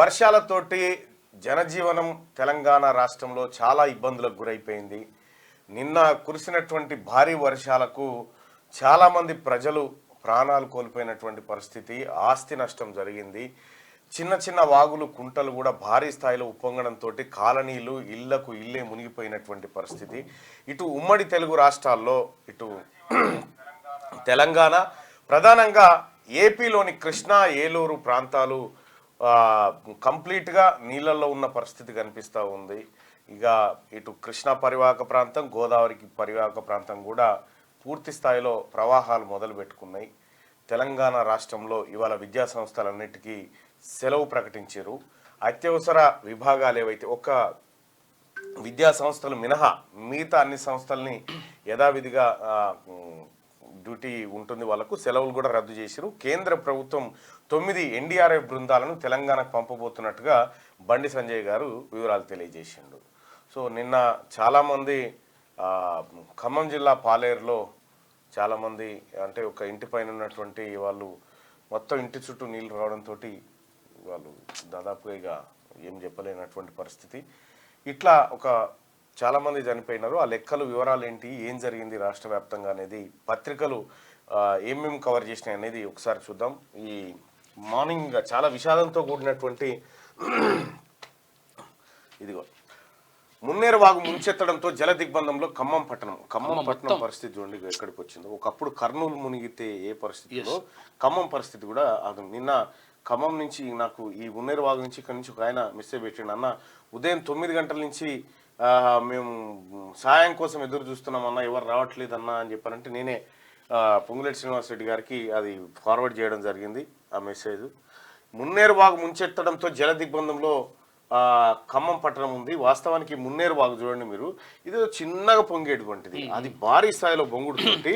వర్షాలతోటి జనజీవనం తెలంగాణ రాష్ట్రంలో చాలా ఇబ్బందులకు గురైపోయింది. నిన్న కురిసినటువంటి భారీ వర్షాలకు చాలామంది ప్రజలు ప్రాణాలు కోల్పోయినటువంటి పరిస్థితి, ఆస్తి నష్టం జరిగింది. చిన్న చిన్న వాగులు, కుంటలు కూడా భారీ స్థాయిలో ఉప్పొంగడంతో కాలనీలు ఇళ్లకు ఇల్లే మునిగిపోయినటువంటి పరిస్థితి. ఇటు ఉమ్మడి తెలుగు రాష్ట్రాల్లో, ఇటు తెలంగాణ, ప్రధానంగా ఏపీలోని కృష్ణా, ఏలూరు ప్రాంతాలు కంప్లీట్గా నీళ్ళల్లో ఉన్న పరిస్థితి కనిపిస్తూ ఉంది. ఇక ఇటు కృష్ణా పరివాహక ప్రాంతం, గోదావరికి పరివాహక ప్రాంతం కూడా పూర్తి స్థాయిలో ప్రవాహాలు మొదలు పెట్టుకున్నాయి. తెలంగాణ రాష్ట్రంలో ఇవాళ విద్యా సంస్థలన్నిటికీ సెలవు ప్రకటించారు. అత్యవసర విభాగాలు ఏవైతే ఒక విద్యా సంస్థలు మినహా మిగతా అన్ని సంస్థల్ని యథావిధిగా డ్యూటీ ఉంటుంది, వాళ్ళకు సెలవులు కూడా రద్దు చేశారు. కేంద్ర ప్రభుత్వం 9 ఎన్డీఆర్ఎఫ్ బృందాలను తెలంగాణకు పంపబోతున్నట్టుగా బండి సంజయ్ గారు వివరాలు తెలియజేసిండు. సో నిన్న చాలామంది ఖమ్మం జిల్లా పాలేరులో చాలామంది, అంటే ఒక ఇంటి పైన ఉన్నటువంటి వాళ్ళు మొత్తం ఇంటి చుట్టూ నీళ్ళు రావడంతో వాళ్ళు దాదాపుగా ఇక ఏం చెప్పలేనటువంటి పరిస్థితి. ఇట్లా ఒక చాలామంది చనిపోయినారు. ఆ లెక్కలు, వివరాలు ఏంటి, ఏం జరిగింది రాష్ట్ర వ్యాప్తంగా అనేది పత్రికలు ఏమేమి కవర్ చేసినాయి అనేది ఒకసారి చూద్దాం. ఈ మార్నింగ్ చాలా విషాదంతో కూడినటువంటి ఇదిగో మున్నేరు వాగు ముంచెత్తడంతో జల దిగ్బంధంలో ఖమ్మం పట్టణం పరిస్థితి చూడండి ఎక్కడికి వచ్చిందో. ఒకప్పుడు కర్నూలు మునిగితే ఏ పరిస్థితిలో ఖమ్మం పరిస్థితి కూడా అది. నిన్న ఖమ్మం నుంచి నాకు ఈ మున్నేరు వాగు నుంచి ఇక్కడ నుంచి ఒక ఆయన మెసేజ్ పెట్టిండు, అన్న ఉదయం 9 గంటల నుంచి మేము సాయం కోసం ఎదురు చూస్తున్నామన్నా, ఎవరు రావట్లేదన్నా అని చెప్పారంటే నేనే పొంగులేటి శ్రీనివాసరెడ్డి గారికి అది ఫార్వర్డ్ చేయడం జరిగింది ఆ మెసేజ్. మున్నేరు వాగు ముంచెత్తడంతో జల దిగ్బంధంలో ఖమ్మం పట్టణం ఉంది. వాస్తవానికి మున్నేరు వాగు చూడండి మీరు, ఇది చిన్నగా పొంగేటువంటిది, అది భారీ స్థాయిలో బొంగుడుతోటి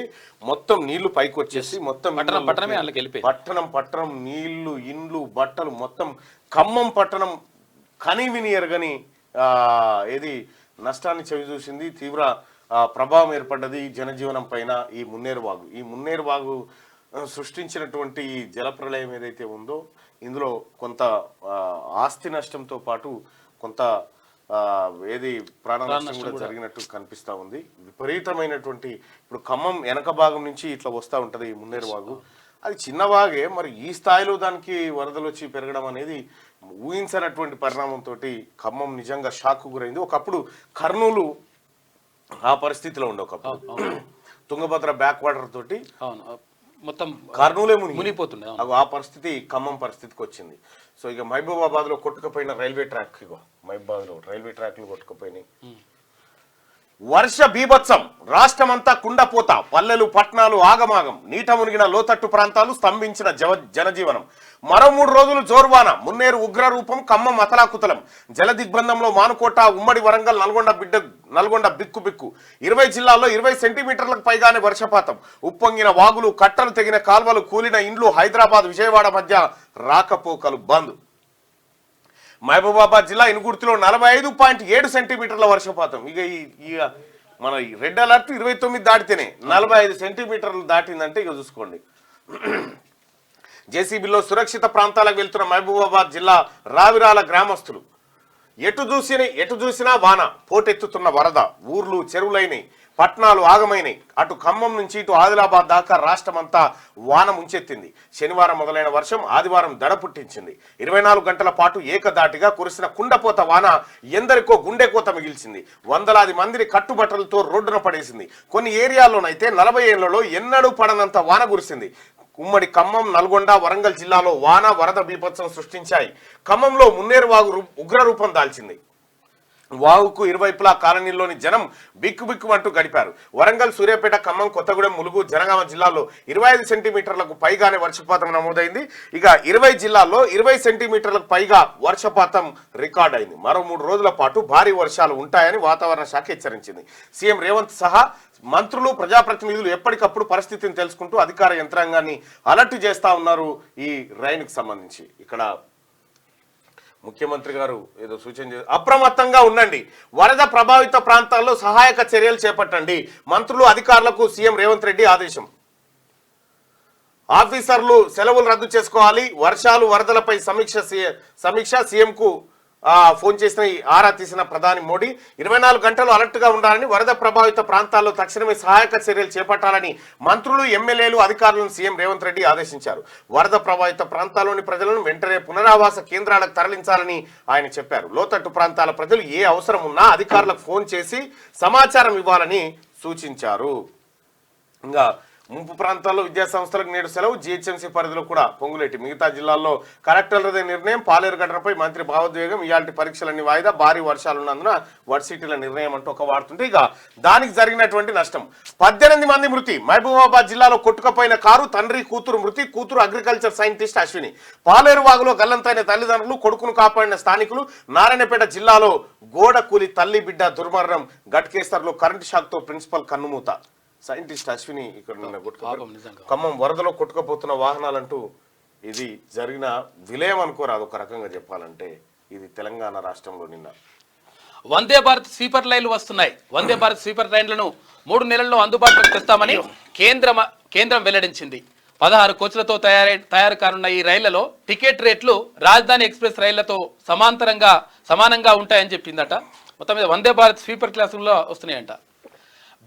మొత్తం నీళ్లు పైకి వచ్చేసి మొత్తం పట్టణం నీళ్లు, ఇండ్లు, బట్టలు మొత్తం ఖమ్మం పట్టణం కనీవిని ఎరగని ఏది నష్టాన్ని చవిచూసింది. తీవ్ర ప్రభావం ఏర్పడ్డది జనజీవనం పైన ఈ మున్నేరు వాగు సృష్టించినటువంటి ఈ జలప్రలయం ఏదైతే ఉందో ఇందులో కొంత ఆస్తి నష్టంతో పాటు కొంత ఏది ప్రాణ నష్టం కూడా జరిగినట్టు కనిపిస్తూ ఉంది. విపరీతమైనటువంటి ఇప్పుడు ఖమ్మం వెనక భాగం నుంచి ఇట్లా వస్తూ ఉంటుంది ఈ మున్నేరు వాగు. అది చిన్నవాగే, మరి ఈ స్థాయిలో దానికి వరదలు వచ్చి పెరగడం అనేది ఊహించనటువంటి పరిణామంతో ఖమ్మం నిజంగా షాక్ గురైంది. ఒకప్పుడు కర్నూలు ఆ పరిస్థితిలో ఉండే, ఒకప్పుడు తుంగభద్ర బ్యాక్ వాటర్ తోటి మొత్తం కర్నూలే మునిగిపోతుండే, ఆ పరిస్థితి ఖమ్మం పరిస్థితికి వచ్చింది. సో ఇక మహబూబాబాద్ లో కొట్టుకుపోయిన రైల్వే ట్రాక్, ఇగో మహబూబాబాద్ లో రైల్వే ట్రాక్లు కొట్టుకుపోయినాయి. వర్ష బీభత్సం, రాష్ట్రమంతా కుండపోత, పల్లెలు పట్టణాలు ఆగమాగం, నీట మునిగిన లోతట్టు ప్రాంతాలు, స్తంభించిన జనజీవనం. మరో 3 రోజులు జోర్వాన, మున్నేరు ఉగ్రరూపం, ఖమ్మం అతలాకుతలం. జల దిగ్బంధంలో మానుకోట, ఉమ్మడి వరంగల్, నల్గొండ బిక్కు. 20 జిల్లాల్లో 20 సెంటీమీటర్లకు పైగానే వర్షపాతం. ఉప్పొంగిన వాగులు, కట్టలు తెగిన కాల్వలు, కూలిన ఇండ్లు. హైదరాబాద్, విజయవాడ మధ్య రాకపోకలు బంద్. మహబూబాబాద్ జిల్లా ఇనుగుర్తిలో 45.7 సెంటీమీటర్ల వర్షపాతం. ఇక మన రెడ్ అలర్ట్ 29 దాటితేనే 45 సెంటీమీటర్లు దాటిందంటే ఇక చూసుకోండి. జేసీబీలో సురక్షిత ప్రాంతాలకు వెళ్తున్న మహబూబాబాద్ జిల్లా రావిరాల గ్రామస్తులు. ఎటు చూసినా వాన, పోటెత్తుతున్న వరద, ఊర్లు చెరువులైనవి, పట్టణాలు ఆగమైనవి. అటు ఖమ్మం నుంచి ఇటు ఆదిలాబాద్ దాకా రాష్ట్రమంతా వాన ముంచెత్తింది. శనివారం మొదలైన వర్షం ఆదివారం దడ పుట్టించింది. 24 గంటల పాటు ఏకదాటిగా కురిసిన కుండపోత వాన ఎందరికో గుండెకోత మిగిల్చింది. వందలాది మందిని కట్టుబట్టలతో రోడ్డున పడేసింది. కొన్ని ఏరియాల్లోనైతే 40 ఏళ్లలో ఎన్నడూ పడనంత వాన కురిసింది. ఉమ్మడి ఖమ్మం, నల్గొండ, వరంగల్ జిల్లాలో వాన, వరద బీభత్సం సృష్టించాయి. ఖమ్మంలో మున్నేరు వాగు ఉగ్రరూపం దాల్చింది. వాగుకు ఇరువైపులా కాలనీల్లోని జనం బిక్కుబిక్కుమంటూ గడిపారు. వరంగల్, సూర్యాపేట, ఖమ్మం, కొత్తగూడెం, ములుగు, జనగామ జిల్లాల్లో 25 సెంటీమీటర్లకు పైగానే వర్షపాతం నమోదైంది. ఇక 20 జిల్లాల్లో 20 సెంటీమీటర్లకు పైగా వర్షపాతం రికార్డ్ అయింది. మరో 3 రోజుల పాటు భారీ వర్షాలు ఉంటాయని వాతావరణ శాఖ హెచ్చరించింది. సీఎం రేవంత్ సహా మంత్రులు, ప్రజాప్రతినిధులు ఎప్పటికప్పుడు పరిస్థితిని తెలుసుకుంటూ అధికార యంత్రాంగాన్ని అలర్ట్ చేస్తా ఉన్నారు ఈ రైన్కి సంబంధించి. ఇక్కడ ముఖ్యమంత్రి గారు ఏదో సూచన చేశారు, అప్రమత్తంగా ఉండండి, వరద ప్రభావిత ప్రాంతాల్లో సహాయక చర్యలు చేపట్టండి. మంత్రులు, అధికారులకు సీఎం రేవంత్ రెడ్డి ఆదేశం. ఆఫీసర్లు సెలవులు రద్దు చేసుకోవాలి, వర్షాలు వరదలపై సమీక్ష సీఎంకు ఫోన్ చేసిన ఆరా తీసిన ప్రధాని మోడీ 24 గంటలు అలర్ట్ గా ఉండాలని, వరద ప్రభావిత ప్రాంతాల్లో తక్షణమే సహాయక చర్యలు చేపట్టాలని మంత్రులు ఎమ్మెల్యేలు అధికారులను సీఎం రేవంత్ రెడ్డి ఆదేశించారు. వరద ప్రభావిత ప్రాంతాల్లోని ప్రజలను వెంటనే పునరావాస కేంద్రాలకు తరలించాలని ఆయన చెప్పారు. లోతట్టు ప్రాంతాల ప్రజలు ఏ అవసరం ఉన్నా అధికారులకు ఫోన్ చేసి సమాచారం ఇవ్వాలని సూచించారు. ఇంకా ముంపు ప్రాంతాల్లో విద్యా సంస్థలకు నేడు సెలవు, జీహెచ్ఎంసీ పరిధిలో కూడా పొంగులేటి. మిగతా జిల్లాల్లో కలెక్టర్లదే నిర్ణయం. పాలేరు ఘటనపై మంత్రి భావోద్వేగం, ఇయాల్టి పరీక్షలన్నీ వాయిదా, భారీ వర్షాలున్నందున వర్సిటీల నిర్ణయం అంటూ ఒక వాడుతుంటే ఇక దానికి జరిగినటువంటి నష్టం 18 మంది మృతి. మహబూబాబాద్ జిల్లాలో కొట్టుకుపోయిన కారు, తండ్రి కూతురు మృతి, కూతురు అగ్రికల్చర్ సైంటిస్ట్ అశ్విని. పాలేరు వాగులో గల్లంతైన తల్లిదండ్రులు, కొడుకును కాపాడిన స్థానికులు. నారాయణపేట జిల్లాలో గోడ కూలి తల్లి బిడ్డ దుర్మరణం. గట్కేసర్లో కరెంటు షాక్తో ప్రిన్సిపల్ కన్నుమూత. సైంటిస్ట్ అశ్విని ఇక్కడ ఖమ్మం వరదలో కొట్టుకుపోతున్న వాహనాలంటూ ఇది జరిగిన విలయం అనుకోరాదు. ఒక రకంగా చెప్పాలంటే ఇది తెలంగాణ రాష్ట్రంలో నిన్న వందే భారత్ స్లీపర్ రైళ్లు వస్తున్నాయి. వందే భారత్ స్లీపర్ రైళ్లను 3 నెలల్లో అందుబాటులోకి తెస్తామని కేంద్రం వెల్లడించింది. 16 కోచ్లతో తయారు కానున్న ఈ రైళ్లలో టికెట్ రేట్లు రాజధాని ఎక్స్ప్రెస్ రైళ్లతో సమానంగా ఉంటాయని చెప్పిందట. మొత్తం మీద వందే భారత్ స్లీపర్ క్లాసుల్లో వస్తున్నాయంట.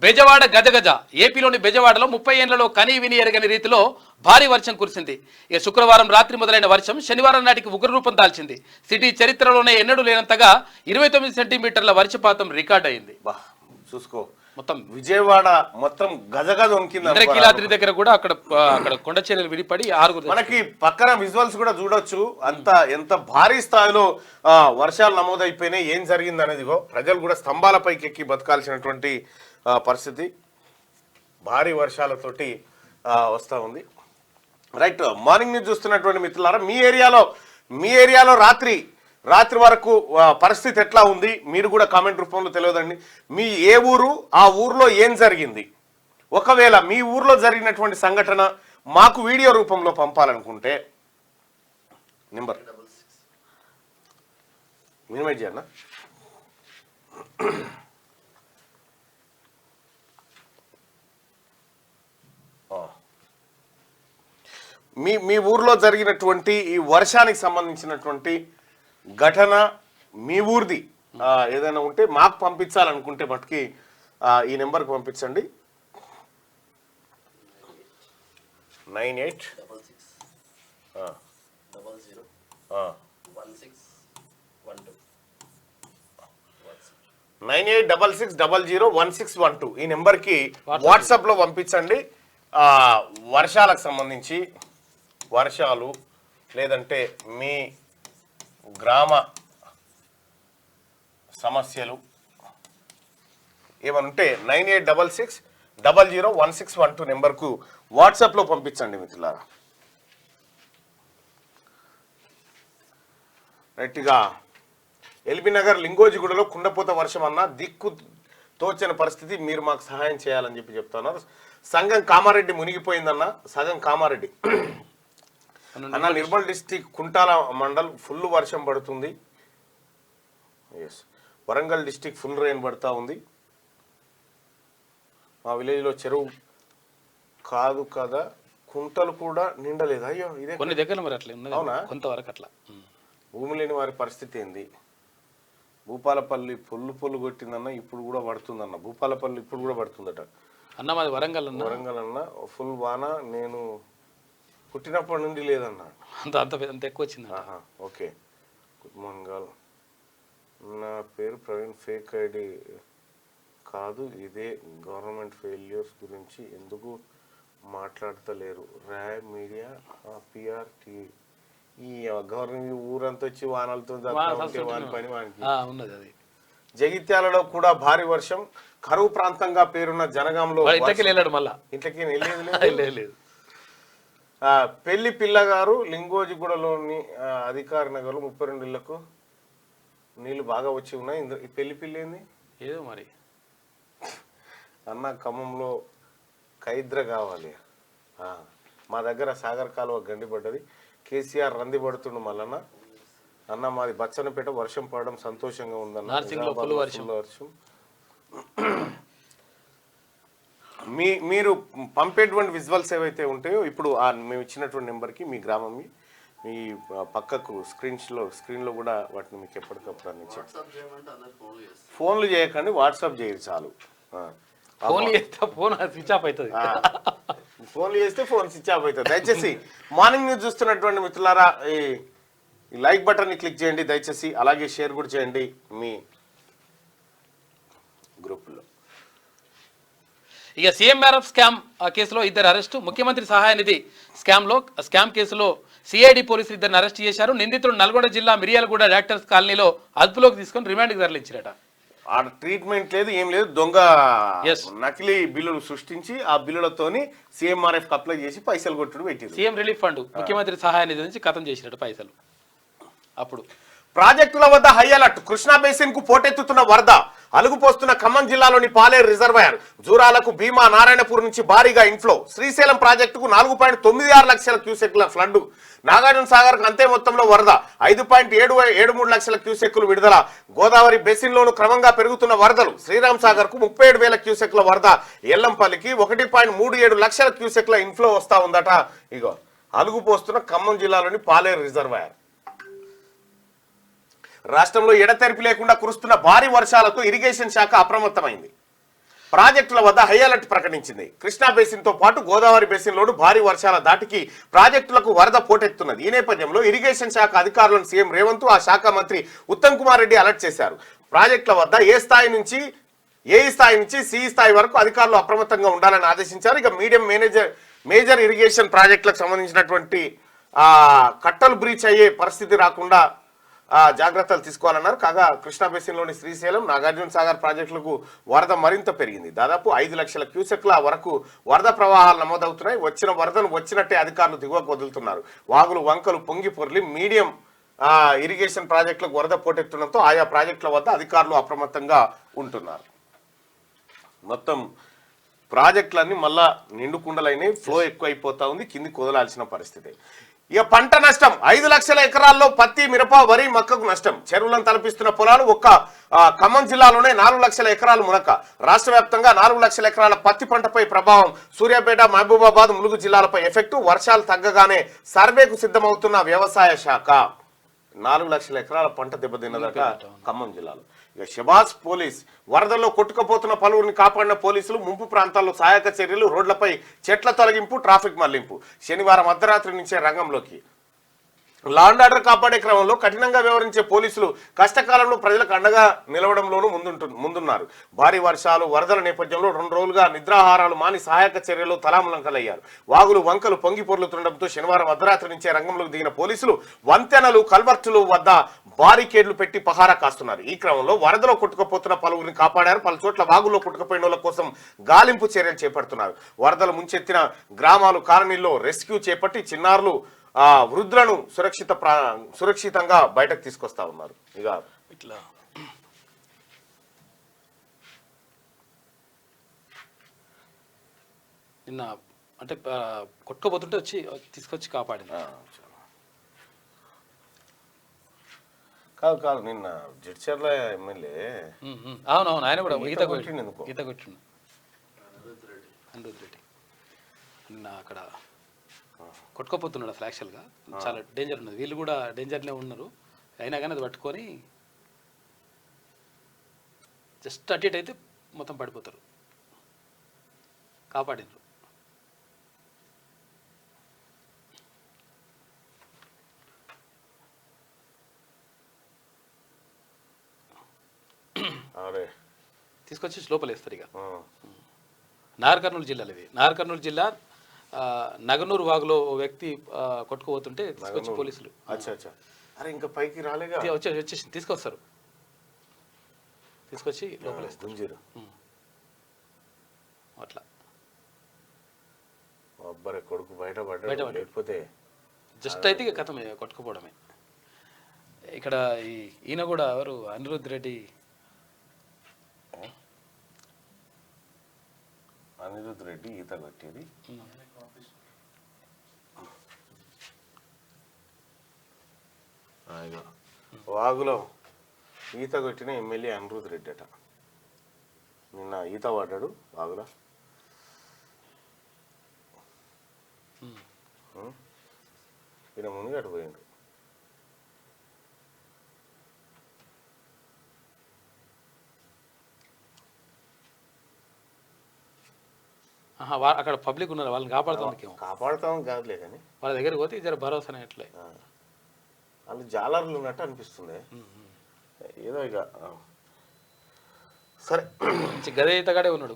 బెజవాడ గజగజ. ఏపీలోని బెజవాడలో 30 ఏళ్లలో కనీ విని ఎరగని రీతిలో భారీ వర్షం కురిసింది. ఇక శుక్రవారం రాత్రి మొదలైన వర్షం శనివారం నాటికి ఉగ్రరూపం దాల్చింది. సిటీ చరిత్రలోనే ఎన్నడూ లేనంతగా 29 సెంటీమీటర్ల వర్షపాతం రికార్డ్ అయింది. చూసుకో, మొత్తం విజయవాడ మొత్తం గజగజ వణికింది. ఇంద్రకీలాద్రి దగ్గర కూడా అక్కడ కొండ చర్యలు విడిపడి 6 మనకి పక్కన విజువల్స్ కూడా చూడొచ్చు. ఎంత భారీ స్థాయిలో వర్షాలు నమోదైపోయినాయి, ఏం జరిగింది అనేది. ప్రజలు కూడా స్తంభాలపైకి ఎక్కి బతకాల్సినటువంటి పరిస్థితి భారీ వర్షాలతోటి వస్తూ ఉంది. రైట్, మార్నింగ్ న్యూస్ చూస్తున్నటువంటి మిత్రులారా, మీ ఏరియాలో రాత్రి వరకు పరిస్థితి ఎట్లా ఉంది మీరు కూడా కామెంట్ రూపంలో తెలియదండి. మీ ఏ ఊరు, ఆ ఊర్లో ఏం జరిగింది, ఒకవేళ మీ ఊర్లో జరిగినటువంటి సంఘటన మాకు వీడియో రూపంలో పంపాలనుకుంటే నెంబర్ మినిమైజ్ చేయన్నా. మీ ఊర్లో జరిగినటువంటి ఈ వర్షానికి సంబంధించినటువంటి ఘటన మీ ఊరిది ఏదైనా ఉంటే మాకు పంపించాలనుకుంటే మటుకి ఈ నెంబర్కి పంపించండి. 9866001612 ఈ నెంబర్కి వాట్సాప్లో పంపించండి. వర్షాలకు సంబంధించి వర్షాలు లేదంటే మీ గ్రామ సమస్యలు ఏమనుంటే 9866001612 నెంబర్కు వాట్సాప్లో పంపించండి మిత్రులారా. రైట్గా ఎల్బీ నగర్ లింగోజిగూడలో కుండపోత వర్షం అన్న దిక్కు తోచని పరిస్థితి, మీరు మాకు సహాయం చేయాలని చెప్తున్నారు. సంగం కామారెడ్డి మునిగిపోయిందన్న. సగం కామారెడ్డి అన్న, నిర్మల్ డిస్టిక్ కుంటాల మండల్ ఫుల్ వర్షం పడుతుంది. వరంగల్ డిస్టిక్ ఫుల్ రెయిన్ పడుతూ ఉంది. మా విలేజ్లో చెరువు కాదు కదా, కుంటలు కూడా నిండలేదు. అయ్యో, ఇదే కొన్ని దగ్గర మరి అట్లా అవునా, కొంతవరకు అట్లా. భూమి లేని వారి పరిస్థితి ఏంది? భూపాలపల్లి పొల్లు కొట్టిందన్న, ఇప్పుడు కూడా పడుతుందన్న. భూపాలపల్లి ఇప్పుడు కూడా పడుతుందట అన్న. మాది వరంగల్ అన్న ఫుల్ వాన, నేను పుట్టినప్పటి నుండి లేదన్నా. అంత ఎక్కువ వచ్చింది. Okay, good morning. నా పేరు ప్రవీణ్, ఫేక్ ఐడి కాదు ఇదే. గవర్నమెంట్ ఫెయిల్యూర్స్ గురించి ఎందుకు మాట్లాడతలేరు? ర్యాయ్ మీడియా పిఆర్టీ ఈ గవర్నమెంట్ ఊరంతా వచ్చి వానలతో పని ఉన్నది. అది జగిత్యాలలో కూడా భారీ వర్షం. కరువు ప్రాంతంగా పేరున్న జనగాంలో ఇంట్లోకి వెళ్ళాడు, మళ్ళా ఇంట్లోకి వెళ్ళలేదు. పెళ్లి పిల్లగారు లింగోజిగూడలోని అధికారి నగర్లో 32 ఇళ్లకు నీళ్లు బాగా వచ్చి ఉన్నాయి. ఈ పెళ్లి పిల్లి ఏంది ఏదో మరి అన్న. ఖమ్మంలో ఖైద్ర కావాలి. మా దగ్గర సాగర్ కాలువ గండిపడ్డది. కేసీఆర్ రంది పడుతుండు మల్లన్న. అన్న మాది బచ్చన్నపేట, వర్షం పడడం సంతోషంగా ఉందన్న. మీరు పంపేటువంటి విజువల్స్ ఏవైతే ఉంటాయో ఇప్పుడు మేము ఇచ్చినటువంటి నెంబర్కి మీ గ్రామం మీ పక్కకు స్క్రీన్లో కూడా వాటిని మీకు ఎప్పటికప్పుడు అందించాం. ఫోన్లు చేయకండి, వాట్సాప్ చేయరు చాలు. ఫోన్లు చేస్తే ఫోన్ స్విచ్ ఆఫ్ అవుతుంది. ఫోన్లు చేస్తే ఫోన్ స్విచ్ ఆఫ్ అవుతుంది. దయచేసి మార్నింగ్ న్యూస్ చూస్తున్నటువంటి మిత్రులారా ఈ లైక్ బటన్ని క్లిక్ చేయండి దయచేసి, అలాగే షేర్ కూడా చేయండి మీ గ్రూపుల్లో. ఇక సీఎంఆర్ఎఫ్ స్కామ్ కేసులో ఇద్దరు అరెస్టు. ముఖ్యమంత్రి సహాయ నిధి స్కామ్ కేసులో సిఐడి పోలీసులు ఇద్దరిని అరెస్ట్ చేశారు. నిందితుడు నల్గొండ జిల్లా మిర్యాలగూడ డాక్టర్స్ కాలనీలో అదుపులోకి తీసుకొని రిమాండ్కి తరలించారట. ఆ ట్రీట్మెంట్ లేదు, ఏం లేదు, దొంగ నకిలీ బిల్లులు సృష్టించి ఆ బిల్లులతోని సీఎంఆర్ఎఫ్ అప్లై చేసి పైసలు కొట్టుడు పెట్టారు. సీఎం రిలీఫ్ ఫండ్ ముఖ్యమంత్రి సహాయ నిధి నుంచి ఖతం చేసినట్టు పైసలు. అప్పుడు ప్రాజెక్టుల వద్ద హై అలర్ట్. కృష్ణా బేసిన్ కు పోటెత్తుతున్న వరద. అలుగుపోస్తున్న ఖమ్మం జిల్లాలోని పాలేరు రిజర్వాయర్. జూరాలకు భీమా నారాయణపూర్ నుంచి భారీగా ఇన్ఫ్లో. శ్రీశైలం ప్రాజెక్టుకు 4.96 లక్షల క్యూసెక్ల ఫ్లడ్. నాగార్జున సాగర్ కు అంతే మొత్తంలో వరద. 5.73 లక్షల క్యూసెక్కులు విడుదల. గోదావరి బేసిన్ లోను క్రమంగా పెరుగుతున్న వరదలు. శ్రీరామ్ సాగర్ కు 37,000 క్యూసెక్ల వరద. ఎల్లంపల్లికి 1.37 లక్షల క్యూసెక్ల ఇన్ఫ్లో వస్తా ఉందట. ఇగో అలుగుపోస్తున్న ఖమ్మం జిల్లాలోని పాలేరు రిజర్వాయర్. రాష్ట్రంలో ఎడతెరిపి లేకుండా కురుస్తున్న భారీ వర్షాలతో ఇరిగేషన్ శాఖ అప్రమత్తమైంది. ప్రాజెక్టుల వద్ద హై అలర్ట్ ప్రకటించింది. కృష్ణా బేసిన్ తో పాటు గోదావరి బేసిన్లోనూ భారీ వర్షాల దాటికి ప్రాజెక్టులకు వరద పోటెత్తున్నది. ఈ నేపథ్యంలో ఇరిగేషన్ శాఖ అధికారులను సీఎం రేవంత్, ఆ శాఖ మంత్రి ఉత్తమ్ కుమార్ రెడ్డి అలర్ట్ చేశారు. ప్రాజెక్టుల వద్ద ఏ స్థాయి నుంచి సి స్థాయి వరకు అధికారులు అప్రమత్తంగా ఉండాలని ఆదేశించారు. ఇక మీడియం మేజర్ ఇరిగేషన్ ప్రాజెక్టులకు సంబంధించినటువంటి కట్టలు బ్రీచ్ అయ్యే పరిస్థితి రాకుండా జాగ్రత్తలు తీసుకోవాలన్నారు. కాగా కృష్ణా బేసిన్లోని శ్రీశైలం, నాగార్జున సాగర్ ప్రాజెక్టులకు వరద మరింత పెరిగింది. దాదాపు 5 లక్షల క్యూసెక్ల వరకు వరద ప్రవాహాలు నమోదవుతున్నాయి. వచ్చిన వరదను వచ్చినట్టే అధికారులు దిగువకు వదులుతున్నారు. వాగులు వంకలు పొంగి పొర్లి మీడియం ఇరిగేషన్ ప్రాజెక్టులకు వరద పోటెత్తడంతో ఆయా ప్రాజెక్టుల వద్ద అధికారులు అప్రమత్తంగా ఉంటున్నారు. మొత్తం ప్రాజెక్టులన్నీ మళ్ళా నిండుకుండలైనవి, ఫ్లో ఎక్కువ అయిపోతా ఉంది, కిందికి వదలాల్సిన పరిస్థితి. ఇక పంట నష్టం. 5 లక్షల ఎకరాల్లో పత్తి, మిరప, వరి, మక్కకు నష్టం. చెరువులను తలపిస్తున్న పొలాలు. ఒక్క ఖమ్మం జిల్లాలోనే 4 లక్షల ఎకరాలు మునక. రాష్ట్ర వ్యాప్తంగా 4 లక్షల ఎకరాల పత్తి పంటపై ప్రభావం. సూర్యాపేట, మహబూబాబాద్, ములుగు జిల్లాలపై ఎఫెక్టు. వర్షాలు తగ్గగానే సర్వేకు సిద్ధమవుతున్న వ్యవసాయ శాఖ. 4 లక్షల ఎకరాల పంట దెబ్బతిన్నదట ఖమ్మం జిల్లాలో. ఇక షబాజ్ పోలీస్. వరదల్లో కొట్టుకుపోతున్న పలువురిని కాపాడిన పోలీసులు. ముంపు ప్రాంతాల్లో సహాయక చర్యలు. రోడ్లపై చెట్ల తొలగింపు, ట్రాఫిక్ మళ్లింపు. శనివారం అర్ధరాత్రి నుంచే రంగంలోకి. లా అండ్ ఆర్డర్ కాపాడే క్రమంలో కఠినంగా వ్యవహరించే పోలీసులు కష్టకాలంలో ప్రజలకు అండగా నిలవడంలోనూ ముందున్నారు. భారీ వర్షాలు, వరదల నేపథ్యంలో 2 రోజులుగా నిద్రాహారాలు మాని సహాయక చర్యలు తలాములంకలయ్యారు. వాగులు వంకలు పొంగి పొర్లుతుండటంతో శనివారం అర్ధరాత్రి నుంచే రంగంలోకి దిగిన పోలీసులు వంతెనలు, కల్వర్టులు వద్ద బారికేడ్లు పెట్టి పహారా కాస్తున్నారు. ఈ క్రమంలో వరదలో కొట్టుకుపోతున్న పలువురిని కాపాడారు. పలు చోట్ల వాగుల్లో కొట్టుకుపోయిన వాళ్ళ కోసం గాలింపు చర్యలు చేపడుతున్నారు. వరదలు ముంచెత్తిన గ్రామాలు, కాలనీల్లో రెస్క్యూ చేపట్టి చిన్నారులు, వృద్ధులను సురక్షితంగా బయటకు తీసుకొస్తా ఉన్నారు. ఇక ఇట్లా నిన్న అంటే కొట్టుకోబోతుంటే తీసుకొచ్చి కాపాడింది. కాదు నిన్న జడ్చర్ల ఎమ్మెల్యే. అవునవును, ఆయన కూడా ఈత కొట్టిండు. అనిరుద్ రెడ్డి నిన్న అక్కడ కొట్టుకోపోతున్నాడు అసలు. యాక్చువల్గా చాలా డేంజర్ ఉన్నది. వీళ్ళు కూడా డేంజర్లో ఉన్నారు. అయినా కానీ అది పట్టుకొని జస్ట్ అటు ఇటు అయితే మొత్తం పడిపోతారు. కాపాడినరు. తీసుకొచ్చి లోపల వేస్తారు. ఇక నాగర్ కర్నూలు జిల్లాలో ఇది. నాగర్ కర్నూలు జిల్లా నగనూరు వాగులో ఓ వ్యక్తి కొట్టుకుపోతుంటే తీసుకొచ్చి పోలీసులు ఇంకా పైకి రాలేగా వచ్చేసి తీసుకొస్తారు. తీసుకొచ్చి లోపలేస్తారు. అట్లా కొడుకు బయట జస్ట్ అయితే ఇక కథమే, కొట్టుకుపోవడమే. ఇక్కడ ఈయన కూడా ఎవరు, అనిరుద్ రెడ్డి ఈత కొట్టేది. వాగులో ఈత కొట్టిన ఎమ్మెల్యే అనిరుద్ రెడ్డి అట. నిన్న ఈత పడ్డాడు వాగులో. ఈయన మునిగట్టు పోయిండు. అక్కడ పబ్లిక్ ఉన్నారు, వాళ్ళని కాపాడుతాం. కాపాడుతాం కాదులే కానీ వాళ్ళ దగ్గరికి పోతే జర భరోసా ఎట్లే వాళ్ళు జాలర్లు ఉన్నట్టు అనిపిస్తుంది. ఏదో ఇక సరే గదే ఈతగాడే ఉన్నాడు.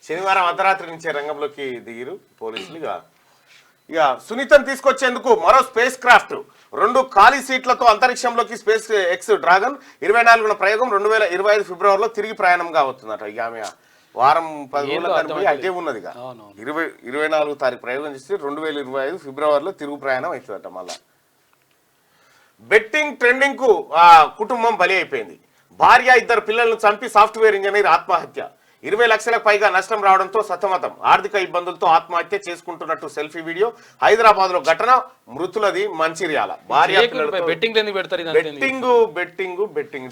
శనివారం అర్ధరాత్రి నుంచే రంగంలోకి దిగిరు పోలీసులు. ఇక సునీతను తీసుకొచ్చేందుకు మరో స్పేస్ క్రాఫ్ట్ 2 ఖాళీ సీట్లతో అంతరిక్షంలోకి స్పేస్ ఎక్స్ డ్రాగన్ 24వ ప్రయోగం 2025 ఫిబ్రవరిలో తిరిగి ప్రయాణం కావస్తుందట. ఇక ఆమె వారం 10 రోజుల కనిపోయి అదే ఉన్నది. 24వ తారీఖు ప్రయోగం చేసి 2025 ఫిబ్రవరిలో తిరుగు ప్రయాణం అవుతుందట. మళ్ళా బెట్టింగ్ ట్రెండింగ్ కు కుటుంబం బలి అయిపోయింది. భార్య 2 పిల్లలను చంపి సాఫ్ట్వేర్ ఇంజనీర్ ఆత్మహత్య. 20 లక్షలకు పైగా నష్టం రావడంతో సతమతం. ఆర్థిక ఇబ్బందులతో ఆత్మహత్య చేసుకుంటున్నట్టు సెల్ఫీ వీడియో. హైదరాబాద్ లో ఘటన, మృతులది మంచిర్యాల. భార్య బెట్టింగ్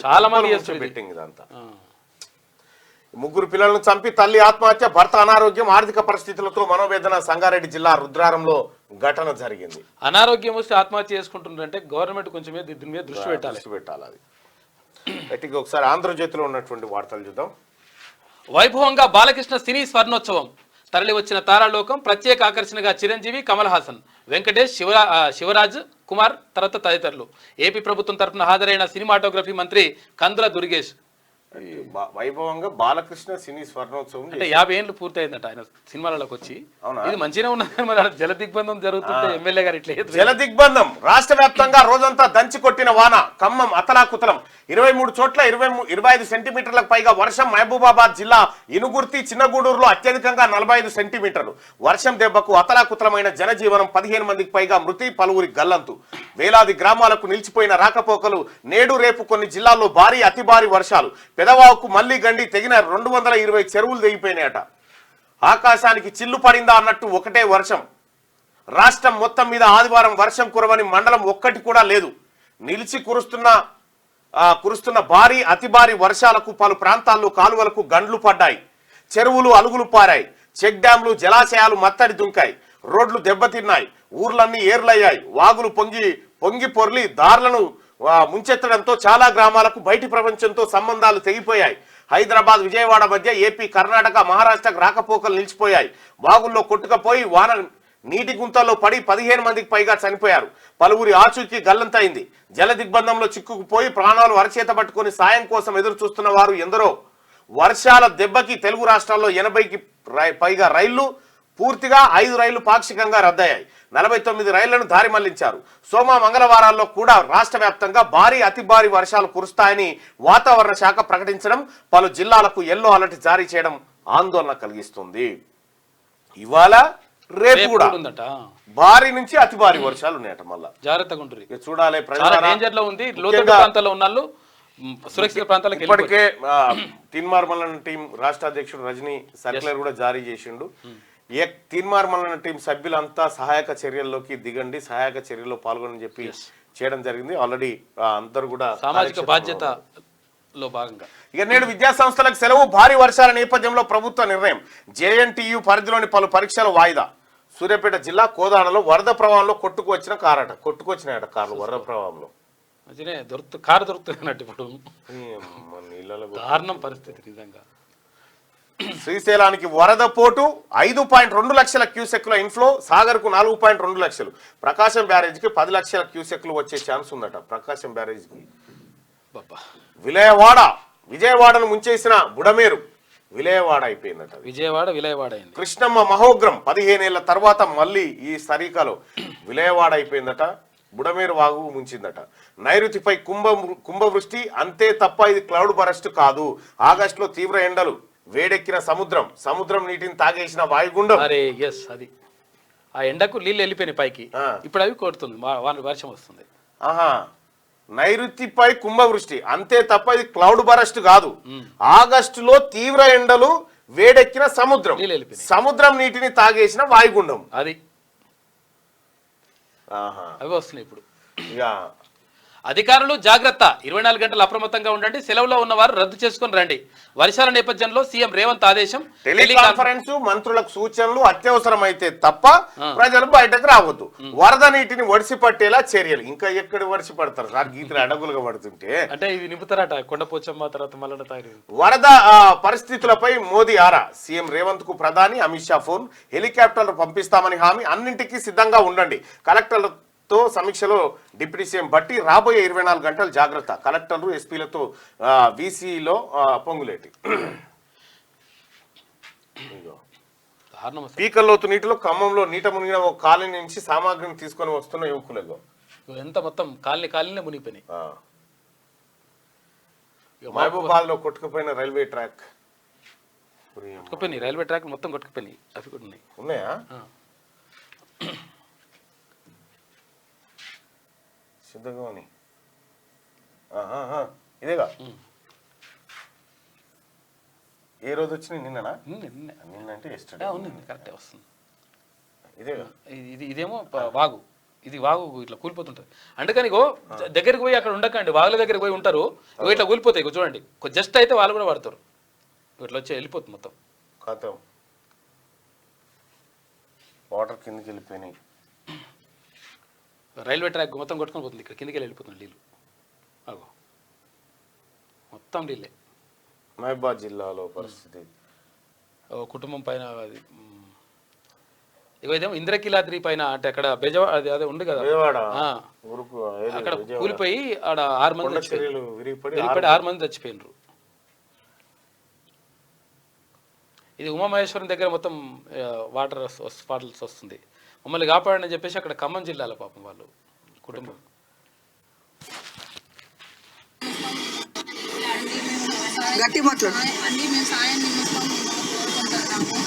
చాలా మంది బెట్టింగ్ ఇదంతా. 3 పిల్లలను చంపి తల్లి ఆత్మహత్య, భర్త అనారోగ్యం, ఆర్థిక పరిస్థితులతో మనోవేదన. సంగారెడ్డి జిల్లా రుద్రారంలో ఘటన జరిగింది. అనారోగ్యం వస్తే ఆత్మహత్య చేసుకుంటుందంటే గవర్నమెంట్ కొంచెం దీని మీద దృష్టి పెట్టాలి. అది గట్టిగా ఒకసారి ఆంధ్రజ్యోతిలో ఉన్నటువంటి వార్తలు చూద్దాం. వైభవంగా బాలకృష్ణ సినీ స్వర్ణోత్సవం. తరలి వచ్చిన తారాలోకం. ప్రత్యేక ఆకర్షణగా చిరంజీవి, కమల్ హాసన్, వెంకటేష్, శివరాజ్ కుమార్ తర్వాత తదితరులు. ఏపీ ప్రభుత్వం తరఫున హాజరైన సినిమాటోగ్రఫీ మంత్రి కందుల దుర్గేష్. వైభవంగా బాలకృష్ణ సినీ స్వర్ణోత్సవం అంటే 50 ఏళ్ళు పూర్తయిందట ఆయన సినిమాలలోకి వచ్చి. ఇది మంచిగా ఉన్నది. మరి జల దిగ్బంధం జరుగుతుంటే ఎమ్మెల్యే గారు ఇట్లా జల దిగ్బంధం. రాష్ట్ర వ్యాప్తంగా రోజంతా దంచి కొట్టిన వాన. ఖమ్మం అతలాకుతలం. 23 చోట్ల 25 సెంటీమీటర్లకు పైగా వర్షం. మహబూబాబాద్ జిల్లా ఇనుగుర్తి, చిన్నగూడూరులో అత్యధికంగా 45 సెంటీమీటర్లు. వర్షం దెబ్బకు అతలాకుతలమైన జనజీవనం. 15 మందికి పైగా మృతి, పలువురి గల్లంతు. వేలాది గ్రామాలకు నిలిచిపోయిన రాకపోకలు. నేడు రేపు కొన్ని జిల్లాల్లో భారీ అతి భారీ వర్షాలు. పెదవాకు మళ్లీ గండి తెగిన 220 చెరువులు తెగిపోయినాయట. ఆకాశానికి చిల్లు పడిందా అన్నట్టు ఒకటే వర్షం. రాష్ట్రం మొత్తం మీద ఆదివారం వర్షం కురవని మండలం ఒక్కటి కూడా లేదు. నిలిచి కురుస్తున్న భారీ అతి భారీ వర్షాలకు పలు ప్రాంతాల్లో కాలువలకు గండ్లు పడ్డాయి. చెరువులు అలుగులు పారాయి. చెక్ డ్యాంలు, జలాశయాలు మత్తడి దుంకాయి. రోడ్లు దెబ్బతిన్నాయి. ఊర్లన్నీ ఏర్లయ్యాయి. వాగులు పొంగి పొర్లి దారులను ముంచెత్తడంతో చాలా గ్రామాలకు బయటి ప్రపంచంతో సంబంధాలు తెగిపోయాయి. హైదరాబాద్, విజయవాడ మధ్య ఏపీ, కర్ణాటక, మహారాష్ట్రకు రాకపోకలు నిలిచిపోయాయి. వాగుల్లో కొట్టుకపోయి వాన నీటి గుంతల్లో పడి 15 మందికి పైగా చనిపోయారు. పలువురి ఆచూకీ గల్లంతైంది. జల దిగ్బంధంలో చిక్కుకుపోయి ప్రాణాలు అరచేత పట్టుకుని సాయం కోసం ఎదురు చూస్తున్న వారు ఎందరో. వర్షాల దెబ్బకి తెలుగు రాష్ట్రాల్లో 80కి పైగా రైళ్లు, పూర్తిగా 5 రైళ్లు పాక్షికంగా రద్దయ్యాయి. 49 రైళ్లను దారి మళ్లించారు. సోమ, మంగళవారాల్లో కూడా రాష్ట్ర వ్యాప్తంగా భారీ అతి భారీ వర్షాలు కురుస్తాయని వాతావరణ శాఖ ప్రకటించడం, పలు జిల్లాలకు ఎల్లో అలర్ట్ జారీ చేయడం ఆందోళన కలిగిస్తుంది. ఇవాళ రేపు కూడా భారీ నుంచి అతి భారీ వర్షాలు ఉన్నాయట. మళ్ళా జాగ్రత్తగా ఉంటుంది. చూడాలి. డేంజర్ లో ఉంది. లోతట్టు ప్రాంతాల్లో ఉన్న సురక్షిత ప్రాంతాలకు ఇప్పటికే తీన్మార్ మల్లన్న టీం రాష్ట్ర అధ్యక్షుడు రజనీ సర్క్యులర్ కూడా జారీ చేసిండు. తీన్మార్ మల్లన్న టీం సభ్యులంతా సహాయక చర్యల్లోకి దిగండి, సహాయక చర్యల్లో పాల్గొని చెప్పి చేయడం జరిగింది. ఆల్రెడీ అందరూ కూడా సామాజిక బాధ్యతలో భాగంగా. ఇక నేడు విద్యా సంస్థలకు సెలవు. భారీ వర్షాల నేపథ్యంలో ప్రభుత్వ నిర్ణయం. జేఎన్టీయూ పరిధిలోని పలు పరీక్షల వాయిదా. సూర్యాపేట జిల్లా కోదాడలో వరద ప్రవాహంలో కొట్టుకొచ్చినాయట కార్లు. వరద ప్రవాహంలో కారు దొరుకుతున్నట్టు ఇప్పుడు దారుణం పరిస్థితి నిజంగా. శ్రీశైలానికి వరద పోటు. 5.2 లక్షల క్యూసెక్ల ఇన్ఫ్లో. సాగర్ కు 4.2 లక్షలు. ప్రకాశం బ్యారేజ్ కి 10 లక్షల క్యూసెక్లు వచ్చే ఛాన్స్ ఉందట. ప్రకాశం బ్యారేజ్ కి విజయవాడను ముంచేసిన బుడమేరు విలయవాడ అయిపోయిందట. విలయవాడ కృష్ణమ్మ మహోగ్రం 15 ఏళ్ల తర్వాత మళ్ళీ ఈ సరికలో విలయవాడ అయిపోయిందట. బుడమేరు వాగు ముంచిందట. నైరుతిపై కుంభవృష్టి అంతే తప్ప ఇది క్లౌడ్ బరస్ట్ కాదు. ఆగస్టులో తీవ్ర ఎండలు. వేడెక్కిన సముద్రం నీటిని తాగేసిన వాయుగుండం. అది ఆ ఎండకు నీళ్ళు వెళ్ళిపోయినాయి పైకి. ఇప్పుడు అవి కొడుతుంది, వర్షం వస్తుంది. నైరుతిపై కుంభవృష్టి అంతే తప్ప ఇది క్లౌడ్ బరస్ట్ కాదు. ఆగస్టులో తీవ్ర ఎండలు, వేడెక్కిన సముద్రం నీటిని తాగేసిన వాయుగుండం. అది అవి వస్తున్నాయి ఇప్పుడు. అధికారులు జాగ్రత్త, 24 గంటలు అప్రమత్తంగా ఉండండి, సెలవులో ఉన్నవారు రద్దు చేసుకుని రండి. వర్షాల నేపథ్యంలో సీఎం రేవంత్ ఆదేశం. టెలికాన్ఫరెన్స్ మంత్రులకు సూచనలు అత్యవసరమైతే తప్ప ప్రజలు బయటకు రావద్దు. వరద నీటిని ఒడిసి పట్టేలా చర్యలు. ఇంకా ఎక్కడ ఒడిసి పడతారు సార్, గీతలు అడగులుగా పడుతుంటే అంటే ఇవి నింపుతారట కొండపోచమ్మ తర్వాత మల్లన్న తాగి. వరద పరిస్థితులపై మోదీ ఆరా. సీఎం రేవంత్ కు ప్రధాని అమిత్ షా ఫోన్. హెలికాప్టర్లు పంపిస్తామని హామీ. అన్నింటికీ సిద్ధంగా ఉండండి. కలెక్టర్లతో సమీక్షలో డిప్యూటీ సీఎం బట్టి. రాబోయే 24 గంటలు జాగ్రత్త. కలెక్టర్లు ఎస్పీలతో వీసీలో పొంగులేటి. పీకల్లోతు నీటిలో ఖమ్మంలో నీట మునిగిన ఒక కాలనీ నుంచి సామాగ్రిని తీసుకొని వస్తున్న యువకులలో ఎంత మొత్తం కాలనీ మునిగిపోయినాయి. మహబూబాద్ లో కొట్టుకుపోయిన రైల్వే ట్రాక్. కొట్టుకుపోయినాయి రైల్వే ట్రాక్ మొత్తం కొట్టుకుపోయినాయి. అవి కూడా ఉన్నాయి. ఉన్నాయా? సిద్ధంగా ఉన్నాయి. ఇదేగా ఏ రోజు వచ్చినాయి? నిన్ననా? నిన్న అంటే ఎస్టర్డే. కరెక్టే వస్తుంది. ఇదేగా ఇదేమో వాగు. ఇది వాగు ఇట్లా కూలిపోతుంటది. అందుకని ఇగో దగ్గరికి పోయి అక్కడ ఉండకండి. వాగుల దగ్గరికి పోయి ఉంటారు, ఇట్లా కూలిపోతాయి. చూడండి జస్ట్ అయితే వాళ్ళు కూడా పడతారు. ఇట్లా వచ్చి వెళ్ళిపోతుంది మొత్తం. ఖాతం వాటర్ కిందకి వెళ్ళిపోయినాయి. రైల్వే ట్రాక్ మొత్తం కొట్టుకొని పోతుంది. ఇక్కడ కిందకి వెళ్ళిపోతుంది నీళ్ళు. అగో మొత్తం నీళ్ళే. మహబూబాద్ జిల్లాలో పరిస్థితి కుటుంబం పైన అది ఇదేమో ఇంద్రకీలాద్రి పైన అంటే అక్కడ బెజవాడ అదే ఉంది కదా, అక్కడ కూలిపోయి ఆడ 6 మంది విరిగిపడి 6 మంది చచ్చిపోయినారు. ఇది ఉమామహేశ్వరం దగ్గర మొత్తం వాటర్ స్పాట్స్ వస్తుంది. మమ్మల్ని కాపాడని చెప్పేసి అక్కడ ఖమ్మం జిల్లాలో పాపం వాళ్ళు కుటుంబం. అన్ని మేము సాయం నిమిత్తం కోరుకుంటున్నాము.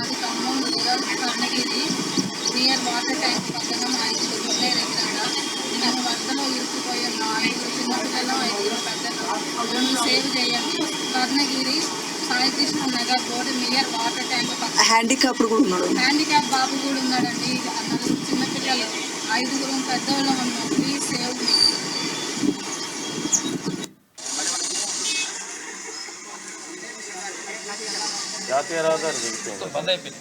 అది Khammam Karnagiri near water tank పక్కన మా ఇంట్లో దగ్గర నేను వరదలో ఇరుక్కుపోయి ఉన్నాను. 5 చిన్నపిల్లలు 5 పెద్దలు సేవ్ చేయండి. Karnagiri Saikrishna Nagar road near water tank పక్కన హ్యాండిక్యాప్ బాబు కూడా ఉన్నాడండి. 4 చిన్నపిల్లలు 5 పెద్దవాళ్ళు ఉన్నాం. Please save me. జాతీయ రహదారి బంద్ అయిపోయింది.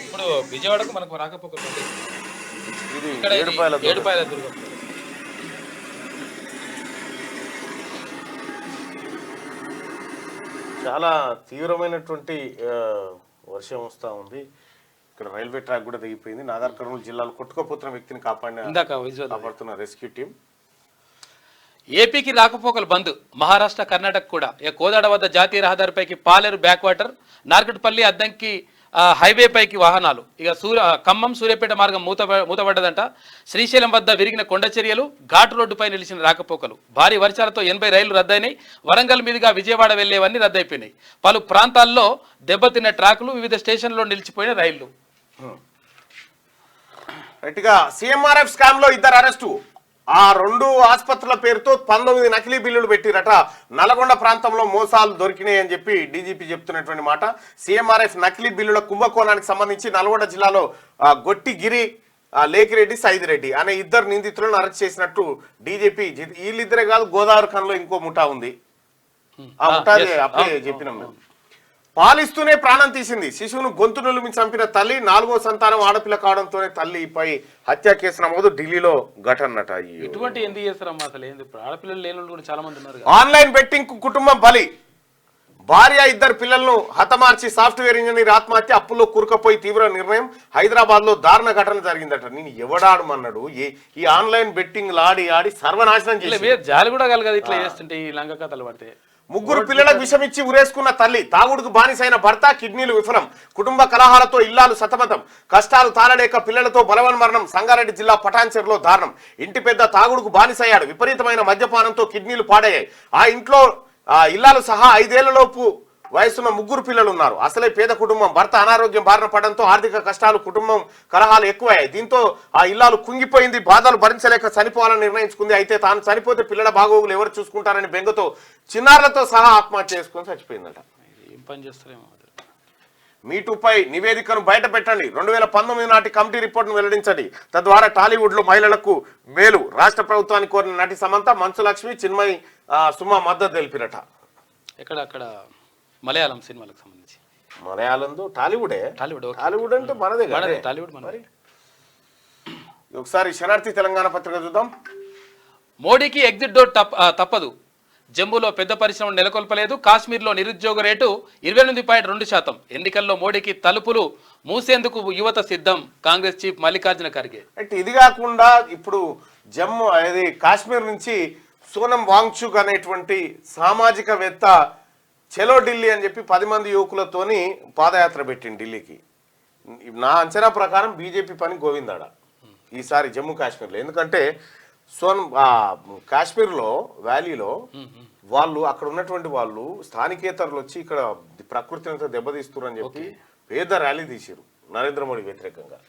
ఇప్పుడు విజయవాడకు మనకు రాకపోకలు ఇది ఏడుపాయల దుర్గం. చాలా తీవ్రమైనటువంటి వర్షం వస్తూ ఉంది. ఇక్కడ రైల్వే ట్రాక్ కూడా దిగిపోయింది. నాగర్ కర్నూలు జిల్లాలో కొట్టుకుపోతున్న వ్యక్తిని కాపాడుతున్న రెస్క్యూ టీం. ఏపీకి రాకపోకలు బంద్. మహారాష్ట్ర కర్ణాటక కూడా. కోదాడ వద్ద జాతీయ రహదారిపైకి Paleru back water, Narketpally Addanki highway పైకి వాహనాలు. ఇక ఖమ్మం సూర్యాపేట మార్గం మూతపడ్డదంట. శ్రీశైలం వద్ద విరిగిన కొండ చర్యలు, ఘాటు రోడ్డుపై నిలిచిన రాకపోకలు. భారీ వర్షాలతో 80 రైళ్లు రద్దయినాయి. వరంగల్ మీదుగా విజయవాడ వెళ్లేవన్నీ రద్దయిపోయినాయి. పలు ప్రాంతాల్లో దెబ్బతిన్న ట్రాకులు, వివిధ స్టేషన్లో నిలిచిపోయిన రైళ్లు. సీఎంఆర్ఎఫ్ స్కామ్ లో 2 అరెస్టు. ఆ 2 ఆసుపత్రుల పేరుతో 19 నకిలీ బిల్లులు పెట్టిరట. నల్గొండ ప్రాంతంలో మోసాలు దొరికినాయి అని చెప్పి డీజీపీ చెప్తున్నటువంటి మాట. సీఎంఆర్ఎఫ్ నకిలీ బిల్లుల కుంభకోణానికి సంబంధించి నల్గొండ జిల్లాలో గొట్టిగిరి, లేకిరెడ్డి, సైదిరెడ్డి అనే 2 నిందితులను అరెస్ట్ చేసినట్టు డీజీపీ. వీళ్ళిద్దరే కాదు, గోదావరి ఖన్లో ఇంకో ముఠా ఉంది. ఆ ముఠా అప్పుడే చెప్పినాం మేము. పాలిస్తూనే ప్రాణం తీసింది. శిశువును గొంతు నులిమి చంపిన తల్లి. 4వ సంతానం ఆడపిల్ల కావడంతోనే తల్లిపై హత్య కేసు నమోదు. ఢిల్లీలో ఘటనట. ఇటువంటి ఎందుకు చేస్తారమ్మా అసలు? ఆడపిల్లలు లేని కూడా చాలా మంది ఉన్నారు. ఆన్లైన్ బెట్టింగ్ కు కుటుంబం బలి. భార్య 2 పిల్లలను హతమార్చి సాఫ్ట్వేర్ ఇంజనీర్ ఆత్మహత్య. అప్పుల్లో కూరుకపోయి తీవ్ర నిర్ణయం. హైదరాబాద్ లో దారుణ ఘటన జరిగిందట. నేను ఎవడాడమన్నాడు? ఈ ఆన్లైన్ బెట్టింగ్ ఆడి సర్వనాశనం చేసి జాలి కూడా కలగదు ఇట్లా చేస్తుంటే. ఈ లంగ కథలు పడితే 3 పిల్లలకు విషమిచ్చి ఉరేసుకున్న తల్లి. తాగుడుకు బానిసైన భర్త, కిడ్నీలు విఫలం. కుటుంబ కలహాలతో ఇల్లాలు సతమతం. కష్టాలు తాళలేక పిల్లలతో బలవన్మరణం. సంగారెడ్డి జిల్లా పటాన్చెరులో దారుణం. ఇంటి పెద్ద తాగుడుకు బానిసయ్యాడు. విపరీతమైన మద్యపానంతో కిడ్నీలు పాడయ్యాయి. ఆ ఇంట్లో ఇల్లాలు సహా 5 ఏళ్లలోపు వయసున్న 3 పిల్లలు ఉన్నారు. అసలే పేద కుటుంబం. భర్త అనారోగ్యం బారిన పడడంతో ఆర్థిక కష్టాలు, కుటుంబం కలహాలు ఎక్కువయ్యాయి. దీంతో ఆ ఇల్లాలు కుంగిపోయింది. బాధలు భరించలేక చనిపోవాలని నిర్ణయించుకుంది. అయితే తాను చనిపోతే పిల్లల బాగోగులు ఎవరు చూసుకుంటారని బెంగతో చిన్నారులతో సహా ఆత్మహత్య చేసుకుని చచ్చిపోయిందట. ఏం పని చేస్తారేమో. మీటూపై నివేదికను బయట పెట్టండి, 2019 నాటి కమిటీ రిపోర్టును వెల్లడించండి, తద్వారా టాలీవుడ్లో మహిళలకు మేలు, రాష్ట్ర ప్రభుత్వాన్ని కోరిన నటి సమంత, మంచు లక్ష్మి, చిన్మయి సుమ మద్దతు తెలిపిరట. అక్కడ మలయాళం సినిమాలకు సంబంధించి మలయాళంలో టాలీవుడే, టాలీవుడ్ అంటే మనదే కదా, టాలీవుడ్ మనది. ఒకసారి శనార్థి తెలంగాణ పత్రిక చూద్దాం. మోడీకి ఎగ్జిట్ డోర్ తప్పదు, జమ్మూలో పెద్ద పరిశ్రమను నెలకొల్పలేదు, కాశ్మీర్లో నిరుద్యోగ రేటు 28.2%, ఎన్నికల్లో మోడీకి తలుపులు మూసేందుకు యువత సిద్ధం, కాంగ్రెస్ చీఫ్ మల్లికార్జున ఖర్గే. అంటే ఇది కాకుండా ఇప్పుడు జమ్మూ అది కాశ్మీర్ నుంచి సోనం వాంగ్చుక్ అనేటువంటి సామాజికవేత్త చెలో ఢిల్లీ అని చెప్పి 10 మంది యువకులతోని పాదయాత్ర పెట్టింది ఢిల్లీకి. నా అంచనా ప్రకారం బీజేపీ పని గోవిందాడ ఈసారి జమ్మూ కాశ్మీర్లో. ఎందుకంటే కాశ్మీర్లో వ్యాలీలో వాళ్ళు అక్కడ ఉన్నటువంటి వాళ్ళు స్థానికేతరులు వచ్చి ఇక్కడ ప్రకృతిని అంతా దెబ్బతీస్తున్నారు చెప్పి పేద ర్యాలీ తీసారు నరేంద్ర మోడీ వ్యతిరేకంగా.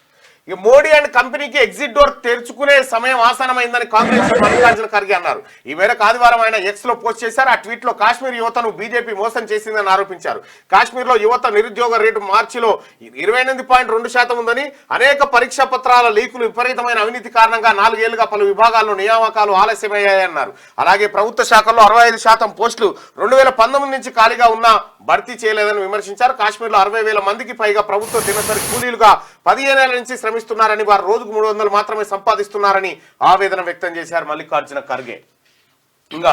ఇక మోడీ అండ్ కంపెనీకి ఎగ్జిట్ డోర్ తెరుచుకునే సమయం ఆసనమైందని కాంగ్రెస్ మల్లికార్జున ఖర్గే అన్నారు. ఈ మేరకు ఆదివారం ఆయన ఎక్స్ లో పోస్ట్ చేశారు. ఆ ట్వీట్ లో కాశ్మీర్ యువతను బీజేపీ మోసం చేసిందని ఆరోపించారు. కాశ్మీర్ లో యువత నిరుద్యోగ రేటు మార్చిలో 28.2% ఉందని, అనేక పరీక్షా పత్రాల లీకులు, విపరీతమైన అవినీతి కారణంగా 4 ఏళ్లుగా పలు విభాగాల్లో నియామకాలు ఆలస్యమయ్యాయన్నారు. అలాగే ప్రభుత్వ శాఖల్లో 65% పోస్టులు 2019 నుంచి ఖాళీగా ఉన్నా భర్తీ చేయలేదని విమర్శించారు. కాశ్మీర్లో 60,000 మందికి పైగా ప్రభుత్వ దినసరి కూలీలుగా 15 ఏళ్ల నుంచి శ్రమిస్తున్నారని, వారు రోజుకు 300 మాత్రమే సంపాదిస్తున్నారని ఆవేదన వ్యక్తం చేశారు మల్లికార్జున ఖర్గే. ఇంకా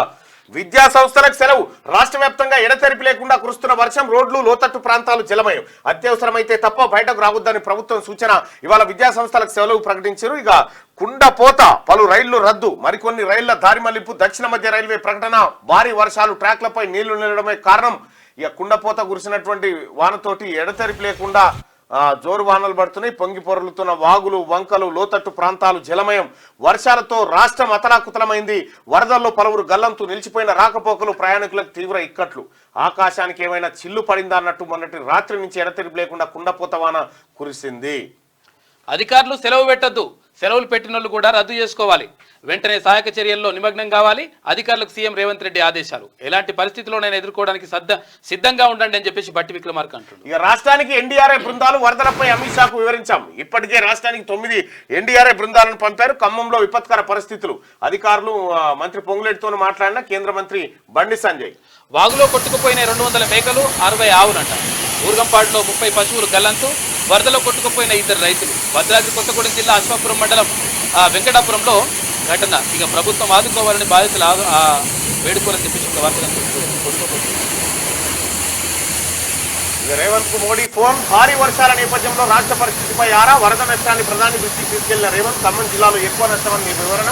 విద్యా సంస్థలకు సెలవు, రాష్ట్ర వ్యాప్తంగా ఎడతెరిపి లేకుండా కురుస్తున్న వర్షం, రోడ్లు, లోతట్టు ప్రాంతాలు జలమయం, అత్యవసరమైతే తప్ప బయటకు రావద్దని ప్రభుత్వం సూచన. ఇవాళ విద్యా సంస్థలకు సెలవు ప్రకటించారు. ఇక కుండపోత, పలు రైళ్లు రద్దు, మరికొన్ని రైళ్ల దారి మళ్లింపు, దక్షిణ మధ్య రైల్వే ప్రకటన, భారీ వర్షాలు, ట్రాక్లపై నీళ్లు నిలడమే కారణం. ఇక కుండపోత కురిసినటువంటి వానతోటి ఎడతెరిపి లేకుండా జోరు వానలు పడుతున్నాయి. పొంగి పొరలుతున్న వాగులు, వంకలు, లోతట్టు ప్రాంతాలు జలమయం, వర్షాలతో రాష్ట్రం అతలాకుతలమైంది. వరదల్లో పలువురు గల్లంతు, నిలిచిపోయిన రాకపోకలు, ప్రయాణికులకు తీవ్ర ఇక్కట్లు. ఆకాశానికి ఏమైనా చిల్లు పడిందా అన్నట్టు మొన్నటి రాత్రి నుంచి ఎడతెరిపి లేకుండా కుండపోత వాన కురిసింది. అధికారులు సెలవు పెట్టద్దు, సెలవులు పెట్టిన వాళ్ళు కూడా రద్దు చేసుకోవాలి, వెంటనే సహాయక చర్యల్లో నిమగ్నం కావాలి, అధికారులకు సీఎం రేవంత్ రెడ్డి ఆదేశాలు, ఎలాంటి పరిస్థితుల్లోనైనా ఎదుర్కోవడానికి సిద్ధంగా ఉండండి అని చెప్పేసి బట్టి విక్రమార్క అంటున్నారు. ఇక రాష్ట్రానికి ఎన్డీఆర్ఎఫ్ బృందాలు వరదలపై అమిత్ షాకు వివరించాం. ఇప్పటికే రాష్ట్రానికి 9 ఎన్డీఆర్ఎఫ్ బృందాలను పంపారు. ఖమ్మంలో విపత్కర పరిస్థితులు, అధికారులు మంత్రి పొంగులేటితో మాట్లాడిన కేంద్ర మంత్రి బండి సంజయ్. వాగులో కొట్టుకుపోయిన 200 మేకలు, 60 ఆవులంట. ఊర్గంపాడులో 30 పశువులు గల్లంతు, వరదలో కొట్టుకుపోయిన 2 రైతులు. భద్రాద్రి కొత్తగూడెం జిల్లా అశ్వాపురం మండలం వెంకటాపురంలో ఘటన. ఇక ప్రభుత్వం ఆదుకోవాలని బాధితులు వేడుకోవాలని చెప్పేసి ఒక వార్త రేవంత్ కు మోడీ ఫోన్. భారీ వర్షాల నేపథ్యంలో రాష్ట్ర పరిస్థితిపై ఆరా, వరద నష్టాన్ని ప్రధాని దృష్టికి తీసుకెళ్లిన రేవంత్. ఖమ్మం జిల్లాలో ఎక్కువ నష్టమని వివరణ,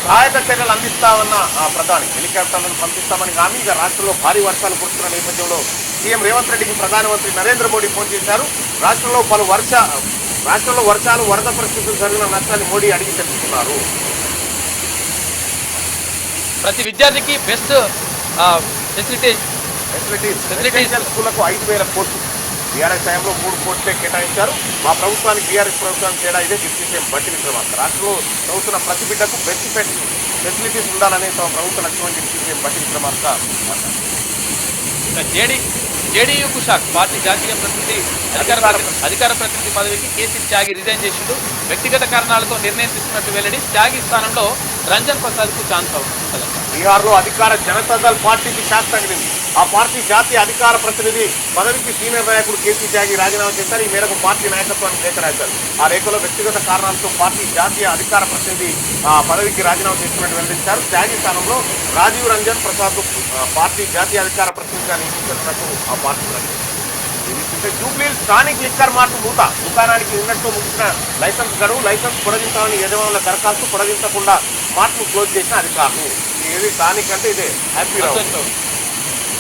సహాయక చర్యలు అందిస్తామన్న ప్రధాని, హెలికాప్టర్లను పంపిస్తామని హామీ. ఇక రాష్ట్రంలో భారీ వర్షాలు కురుస్తున్న నేపథ్యంలో సీఎం రేవంత్ రెడ్డికి ప్రధానమంత్రి నరేంద్ర మోడీ ఫోన్ చేశారు. రాష్ట్రంలో వర్షాలు, వరద పరిస్థితులు జరిగిన నష్టాన్ని మోడీ అడిగి తెలుసుకున్నారు. ప్రతి విద్యార్థికి బెస్ట్ ఫెసిలిటీస్ స్కూళ్లకు 5,000 కోట్లు. టీఆర్ఎస్ టైంలో 3 కోట్లే కేటాయించారు. మా ప్రభుత్వానికి టీఆర్ఎస్ ప్రభుత్వానికి తేడా ఇదే. డిప్యూటీ సీఎం బట్టి విక్రమార్క. రాష్ట్రంలో చదువుతున్న ప్రతి బిడ్డకు బెస్ట్ ఫెసిలిటీస్ ఉండాలనే తమ ప్రభుత్వ లక్ష్యం డిప్యూటీ సీఎం బట్టి విక్రమార్క అన్నారు. జేడీయూకు షాక్, పార్టీ జాతీయ ప్రతినిధి అధికార ప్రతినిధి పదవికి కేసీ త్యాగి రిజైన్ చేసిండు. వ్యక్తిగత కారణాలతో నిర్ణయం తీసుకున్నట్టు వెల్లడి. త్యాగి స్థానంలో రంజన్ ప్రసాద్ కు ఛాన్స్ అవుతుంది. బీహార్లో అధికార జనతాదళ్ పార్టీకి షాక్ తగిలింది. ఆ పార్టీ జాతీయ అధికార ప్రతినిధి పదవికి సీనియర్ నాయకుడు కేసీ త్యాగి రాజీనామా చేశారు. ఈ మేరకు పార్టీ నాయకత్వానికి లేఖ రాశారు. ఆ లేఖలో వ్యక్తిగత కారణాలతో పార్టీ జాతీయ అధికార ప్రతినిధి పదవికి రాజీనామా చేస్తున్నట్టు వెల్లడించారు. త్యాగి స్థానంలో రాజీవ్ రంజన్ ప్రసాద్ పార్టీ జాతీయ అధికార ప్రతినిధిగా నియమించినట్టు ఆ పార్టీ ప్రకటించారు. జూబ్లీహిల్స్ స్థానిక లిక్కర్ మార్ట్ మూత, దుకాణానికి ఉన్నట్టు ముగిసిన లైసెన్స్ గడువు, లైసెన్స్ పొడిగించాలని యజమానుల దరఖాస్తు, పొడిగించకుండా మార్ట్ను క్లోజ్ చేసిన అధికారులు. ఏది స్థానిక అంటే ఇదే హ్యాపీ రావు.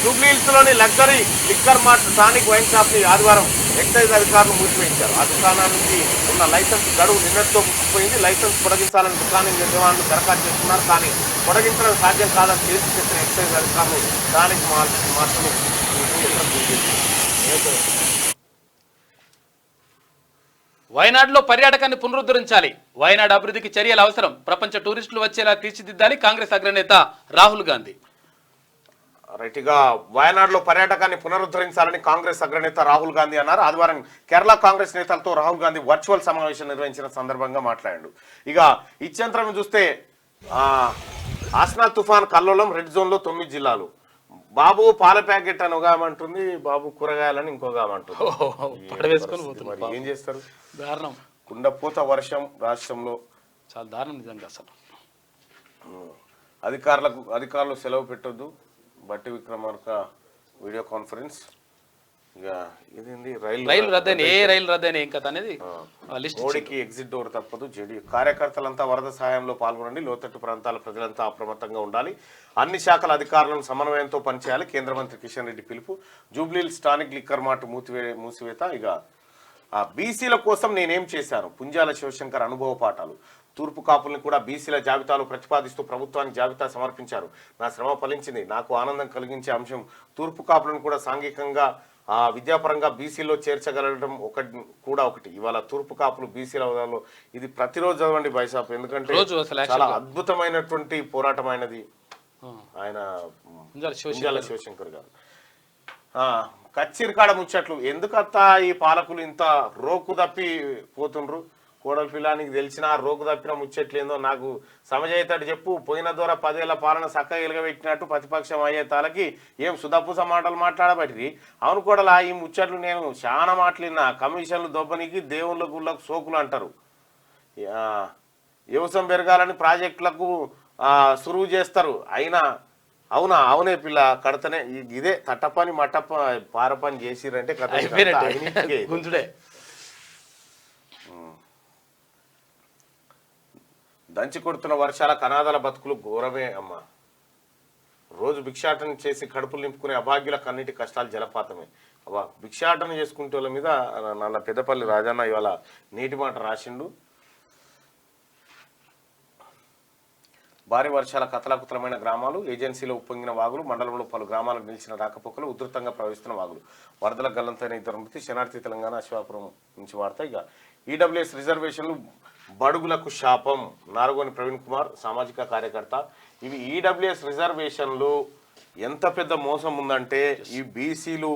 జూబ్లీహిల్స్ లోని లగ్జరీ లిక్కర్ మార్ట్ స్థానిక్ వైన్ షాప్ ని ఆదివారం ఎక్సైజ్ అధికారులు మూసివేయించారు. ఆ దుకాణాల నుంచి ఉన్న లైసెన్స్ గడువు నిన్నటితో ముగిసిపోయింది. లైసెన్స్ పొడిగించాలని దుకాణం యజమానులు దరఖాస్తు చేస్తున్నారు. కానీ పొడిగించడం సాధ్యం కాదని తేల్చి చెప్పిన ఎక్సైజ్ అధికారులు స్థానిక మార్ట్ను వయనాడులో పర్యాటకాన్ని పునరుద్ధరించాలి, వయనాడు అభివృద్ధికి చర్యలు అవసరం, ప్రపంచ టూరిస్టులు వచ్చేలా తీర్చిదిద్దాలి కాంగ్రెస్ అగ్రనేత రాహుల్ గాంధీ. రైట్గా వయనాడులో పర్యాటకాన్ని పునరుద్ధరించాలని కాంగ్రెస్ అగ్రనేత రాహుల్ గాంధీ అన్నారు. ఆదివారం కేరళ కాంగ్రెస్ నేతలతో రాహుల్ గాంధీ వర్చువల్ సమావేశం నిర్వహించిన సందర్భంగా మాట్లాడాడు. ఇక ఇచ్చంతరం చూస్తే ఆస్నా తుఫాన్ కల్లోలం రెడ్ జోన్ లో 9 జిల్లాలు. బాబు పాల ప్యాకెట్ అని ఒగామంటుంది, బాబు కూరగాయలని ఇంకోగామంటుంది. మరి ఏం చేస్తారు? దారుణం. కుండపోత వర్షం రాష్ట్రంలో చాలా దారుణం నిజంగా. అసలు అధికారులు సెలవు పెట్టొద్దు. బట్టి విక్రమార్క వీడియో కాన్ఫరెన్స్. ఇక ఇదేంది రైలు రద్దయిన ఏ రైలు రద్దయిన ఏం కథ అనేది లిస్ట్. మోడీకి ఎగ్జిట్ డోర్ తప్పదు. జేడీయూ కార్యకర్తలంతా వరద సహాయంలో పాల్గొనండి. లోతట్టు ప్రాంతాల ప్రజలంతా అప్రమత్తంగా ఉండాలి. అన్ని శాఖల అధికారులను సమన్వయంతో పనిచేయాలి. కేంద్ర మంత్రి కిషన్ రెడ్డి పిలుపు. జూబ్లీహిల్స్ స్టానిక్ లిక్కర్ మార్ట్ మూసివేత. ఇక బీసీల కోసం నేనేం చేశాను, పుంజాల శివశంకర్ అనుభవ పాఠాలు. తూర్పు కాపుల్ని కూడా బీసీల జాబితాలో ప్రతిపాదిస్తూ ప్రభుత్వానికి జాబితా సమర్పించారు. నా శ్రమ ఫలించింది. నాకు ఆనందం కలిగించే అంశం తూర్పు కాపులను కూడా సాంఘికంగా విద్యాపరంగా బీసీలో చేర్చగలగడం ఒకటి. ఇవాళ తూర్పు కాపులు బీసీల హోదాలో ఇది ప్రతిరోజు చదవండి బైసాప్, ఎందుకంటే చాలా అద్భుతమైనటువంటి పోరాటమైనది ఆయన పుంజాల శివశంకర్ గారు. కచ్చిరికాడ ముచ్చట్లు. ఎందుకత్తా ఈ పాలకులు ఇంత రోకు తప్పి పోతుండ్రు? కోడలి పిల్లానికి తెలిసిన రోకు తప్పిన ముచ్చట్లేందో నాకు సమజయితాడు చెప్పు. పోయిన ద్వారా 10 ఏళ్ల పాలన చక్కగా ఎలుగబెట్టినట్టు ప్రతిపక్షం అయ్యేతాలకి ఏం సుధపూస మాటలు మాట్లాడబట్టి. అవును కోడలా, ఈ ముచ్చట్లు నేను చాలా మాట్లాడినా. కమిషన్లు దొబ్బనికి దేవుళ్ళ గుళ్ళకు సోకులు అంటారు. వ్యవసాయం పెరగాలని ప్రాజెక్టులకు సురువు చేస్తారు. అయినా అవునే పిల్ల కడతనే ఇదే తట్టపని మట్టప్ప పారపని చేసిరంటే గుంజుడే. దంచి కొడుతున్న వర్షాల కనాదాల బతుకులు ఘోరమే అమ్మ. రోజు భిక్షాటన చేసి కడుపులు నింపుకునే అభాగ్యుల కన్నిటి కష్టాలు జలపాతమే. అబ్బా, భిక్షాటన చేసుకుంటే వాళ్ళ మీద నాన్న పెద్దపల్లి రాజన్న ఇవాళ నీటి మాట రాసిండు. భారీ వర్షాల కతలాకుతలమైన గ్రామాలు, ఏజెన్సీలో ఉప్పొంగిన వాగులు, మండలంలో పలు గ్రామాలకు నిలిచిన రాకపోకలు, ఉధృతంగా ప్రవహిస్తున్న వాగులు, వరదల గల్లంతైన 2 మృతి. శనార్థి తెలంగాణ అశ్వాపురం నుంచి వార్త. ఇక ఈడబ్ల్యూఎస్ రిజర్వేషన్లు బడుగులకు శాపం. నారగోని ప్రవీణ్ కుమార్ సామాజిక కార్యకర్త. ఇవి ఈడబ్ల్యూఎస్ రిజర్వేషన్లు ఎంత పెద్ద మోసం ఉందంటే ఈ బీసీలు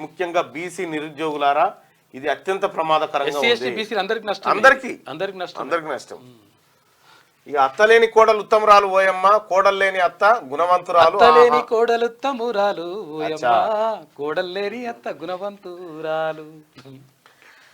ముఖ్యంగా బీసీ నిరుద్యోగులారా ఇది అత్యంత ప్రమాదకరంగా అందరికీ నష్టం. ఇక అత్తలేని కోడలు ఉత్తమురాలు ఓయమ్మ, కోడలు లేని అత్త గుణవంతురాలు. కోడలు ఉత్తమురాలు ఓయమ్మ, కోడలు లేని అత్త గుణవంతురాలు.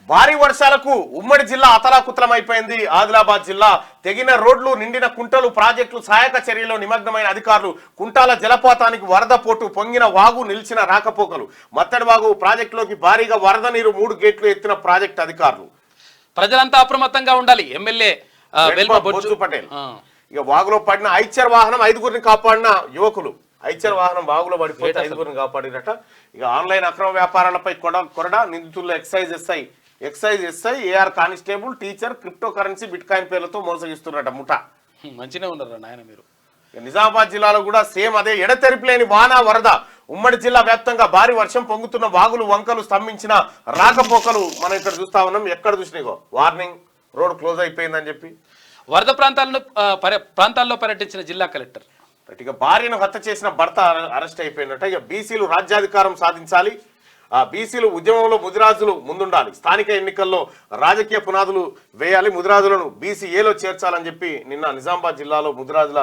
భారీ వర్షాలకు ఉమ్మడి జిల్లా అతలాకుతలమైపోయింది. ఆదిలాబాద్ జిల్లా తెగిన రోడ్లు, నిండిన కుంటలు, ప్రాజెక్టులు, సహాయక చర్యలో నిమగ్నమైన అధికారులు. కుంటాల జలపాతానికి వరద పోటు, పొంగిన వాగు, నిలిచిన రాకపోకలు. మత్తడి వాగు ప్రాజెక్టులోకి భారీగా వరద నీరు 3 గేట్లు ఎత్తిన ప్రాజెక్టు అధికారులు. ప్రజలంతా అప్రమత్తంగా ఉండాలి. ఎమ్మెల్యే బొజ్జు పటేల్. ఇక వాగులో పడిన ఐచర్ వాహనం 5గురిని కాపాడిన యువకులు. ఐచర్ వాహనం వాగులో పడిపోతే 5గురిని కాపాడినట. ఇక ఆన్లైన్ అక్రమ వ్యాపారాలపై కొరడా. నిందితుల్లో excise SI, AR constable, teacher, crypto currency, bitcoin పేర్లతో మోసగిస్తున్నట ముఠ. మంచిగా ఉన్నారు నాయన మీరు. నిజామాబాద్ జిల్లాలో కూడా సేమ్ అదే. ఎడతెరిపిలేని వాన, వరద. ఉమ్మడి జిల్లా వ్యాప్తంగా భారీ వర్షం, పొంగుతున్న వాగులు, వంకలు, స్తంభించిన రాకపోకలు మనం ఇక్కడ చూస్తా ఉన్నాం. ఎక్కడ చూసినాగో వార్నింగ్, రోడ్ క్లోజ్ అయిపోయిందని చెప్పి వరద ప్రాంతాల్లో పర్యటించిన జిల్లా కలెక్టర్. ఇక భార్యను హత్య చేసిన భర్త అరెస్ట్ అయిపోయినట్ట. ఇక బీసీలు రాజ్యాధికారం సాధించాలి. బీసీలు ఉద్యమంలో ముదిరాజులు ముందుండాలి. స్థానిక ఎన్నికల్లో రాజకీయ పునాదులు వేయాలి. ముదిరాజులను బీసీఏలో చేర్చాలని చెప్పి నిన్న నిజామాబాద్ జిల్లాలో ముదిరాజుల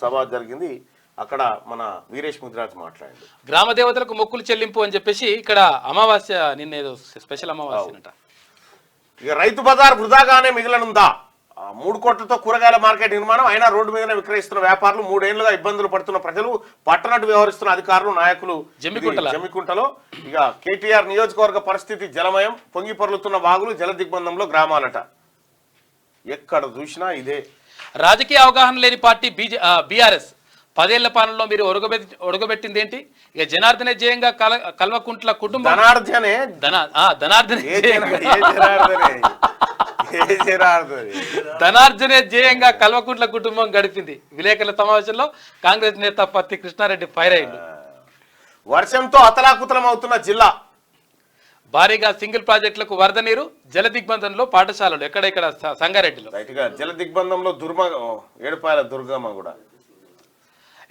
సభ జరిగింది. అక్కడ మన వీరేష్ ముదిరాజు మాట్లాడారు. గ్రామ దేవతలకు మొక్కులు చెల్లింపు అని చెప్పేసి ఇక్కడ అమావాస్య నిన్నేదో స్పెషల్ అమావాస్య అంట. ఇక రైతు బజార్ వృధాగానే మిగిలనుందా? 3 కోట్లతో కూరగాయల మార్కెట్ నిర్మాణం అయినా రోడ్డు మీదనే విక్రయిస్తున్న వ్యాపారులు, 3 ఏళ్లుగా ఇబ్బందులు పడుతున్న ప్రజలు, పట్టణట్టు వ్యవహరిస్తున్న అధికారులు, నాయకులు. జమ్మికుంటలో ఇక కేటీఆర్ నియోజకవర్గ పరిస్థితి జలమయం. పొంగి పొర్లుతున్న వాగులు, జల దిగ్బంధంలో గ్రామాలట. ఎక్కడ చూసినా ఇదే. రాజకీయ అవగాహన లేని పార్టీ బీఆర్ఎస్. 10 ఏళ్ల పాలనలో మీరు ఒడగబెట్టింది ఏంటి? ఇక జనార్దనే జయంగా కల్వకుంట్ల కుటుంబం. ధనార్జనే జయంగా కల్వకుంట్ల కుటుంబం గడిపింది. విలేకరుల సమావేశంలో కాంగ్రెస్ నేత పత్తి కృష్ణారెడ్డి ఫైర్ అయ్యిండు. వర్షంతో అతలాకుతలం అవుతున్న జిల్లా. భారీగా సింగిల్ ప్రాజెక్టులకు వరద నీరు. జల దిగ్బంధంలో పాఠశాలలు. ఇక్కడ సంగారెడ్డిలో జల దిగ్బంధంలో ఏడుపాయల దుర్గమ్మ కూడా.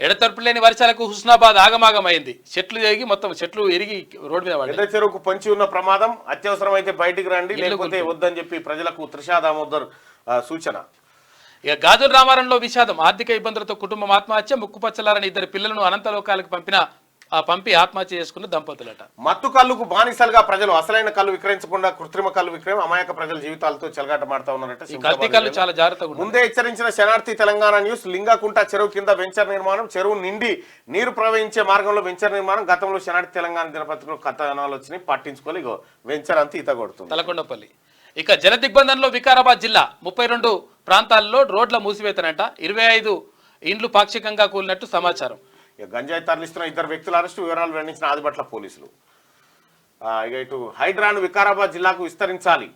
ఎడతెరపు లేని వర్షాలకు హుస్నాబాద్ ఆగమాగమైంది. చెట్లు ఎరిగి మొత్తం చెట్లు ఎరిగి రోడ్డు మీద పడ్డాయి. పెద్ద చెరువుకు పొంచి ఉన్న ప్రమాదం, అత్యవసరమైతే బయటికి రండి, లేకపోతే వద్దని చెప్పి ప్రజలకు త్రిషా దామోదర్ సూచన. ఇక గాజుల రామారంలో విషాదం. ఆర్థిక ఇబ్బందులతో కుటుంబం ఆత్మహత్య. ముక్కుపచ్చలారని 2 పిల్లలను అనంతలోకాలకు పంపి ఆత్మహత్య చేసుకున్న దంపతులట. మత్తు కళ్ళుకు బానిసలుగా ప్రజలు అసలైన కళ్ళు విక్రయించకుండా కృత్రిమ కళ్ళు విక్రయం, అమాయక ప్రజల జీవితాలతో చెలగాటమాడుతా ఉన్నారట. కల్తీ కళ్ళు చాలా జాగ్రత్తగా ముందే హెచ్చరించిన శనార్థి తెలంగాణ న్యూస్. లింగాకుంట చెరువు కింద వెంచర్ నిర్మాణం, చెరువు నిండి నీరు ప్రవహించే మార్గంలో వెంచర్ నిర్మాణం. గతంలో శనార్థి తెలంగాణ దినపత్రికలో కథనాలు వచ్చినాయి, పట్టించుకోవాలి. ఇగో వెంచర్ అంతా ఈత కొడుతుంది. తలకొండపల్లి. ఇక జల దిగ్బంధంలో వికారాబాద్ జిల్లా 32 ప్రాంతాల్లో రోడ్ల మూసివేతనంట. 25 ఇండ్లు పాక్షికంగా కూలినట్టు సమాచారం. ఇక గంజాయి తరలిస్తున్న 2 వ్యక్తుల అరెస్టు, వివరాలు వెల్లడించిన ఆదిబట్ల పోలీసులు. ఇక ఇటు హైడ్రాను వికారాబాద్ జిల్లాకు విస్తరించాలి.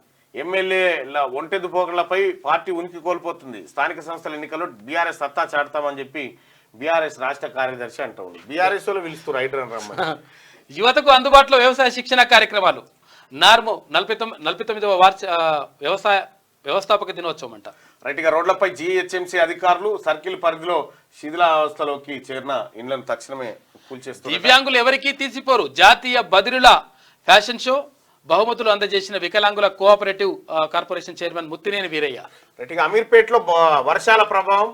ఎమ్మెల్యేల ఒంటెద్దు పోగళ్లపై పార్టీ ఉనికి కోల్పోతుంది. స్థానిక సంస్థల ఎన్నికల్లో బీఆర్ఎస్ సత్తా చాటుతామని చెప్పి బీఆర్ఎస్ రాష్ట్ర కార్యదర్శి అంటూ ఉంది. బీఆర్ఎస్ వాళ్ళు పిలుస్తారు హైడ్రాన్ రమ్మని. యువతకు అందుబాటులో వ్యవసాయ శిక్షణ కార్యక్రమాలు. నార్మో 49వ వ్యవస్థాపక దినోత్సవం అంట. రైట్ గా రోడ్లపై జీహెచ్ఎంసీ అధికారులు సర్కిల్ పరిధిలో శిథిలావస్థలోకి చేరిన ఇండ్లను తక్షణమే కూల్చేస్తారు. దివ్యాంగులు ఎవరికీ తీసిపోరు. జాతీయ బదిరుల ఫ్యాషన్ షో బహుమతులు అందజేసిన వికలాంగుల cooperative corporation chairman Muthineni Veeraiah. రైట్ గా అమీర్పేటలో వర్షాల ప్రభావం,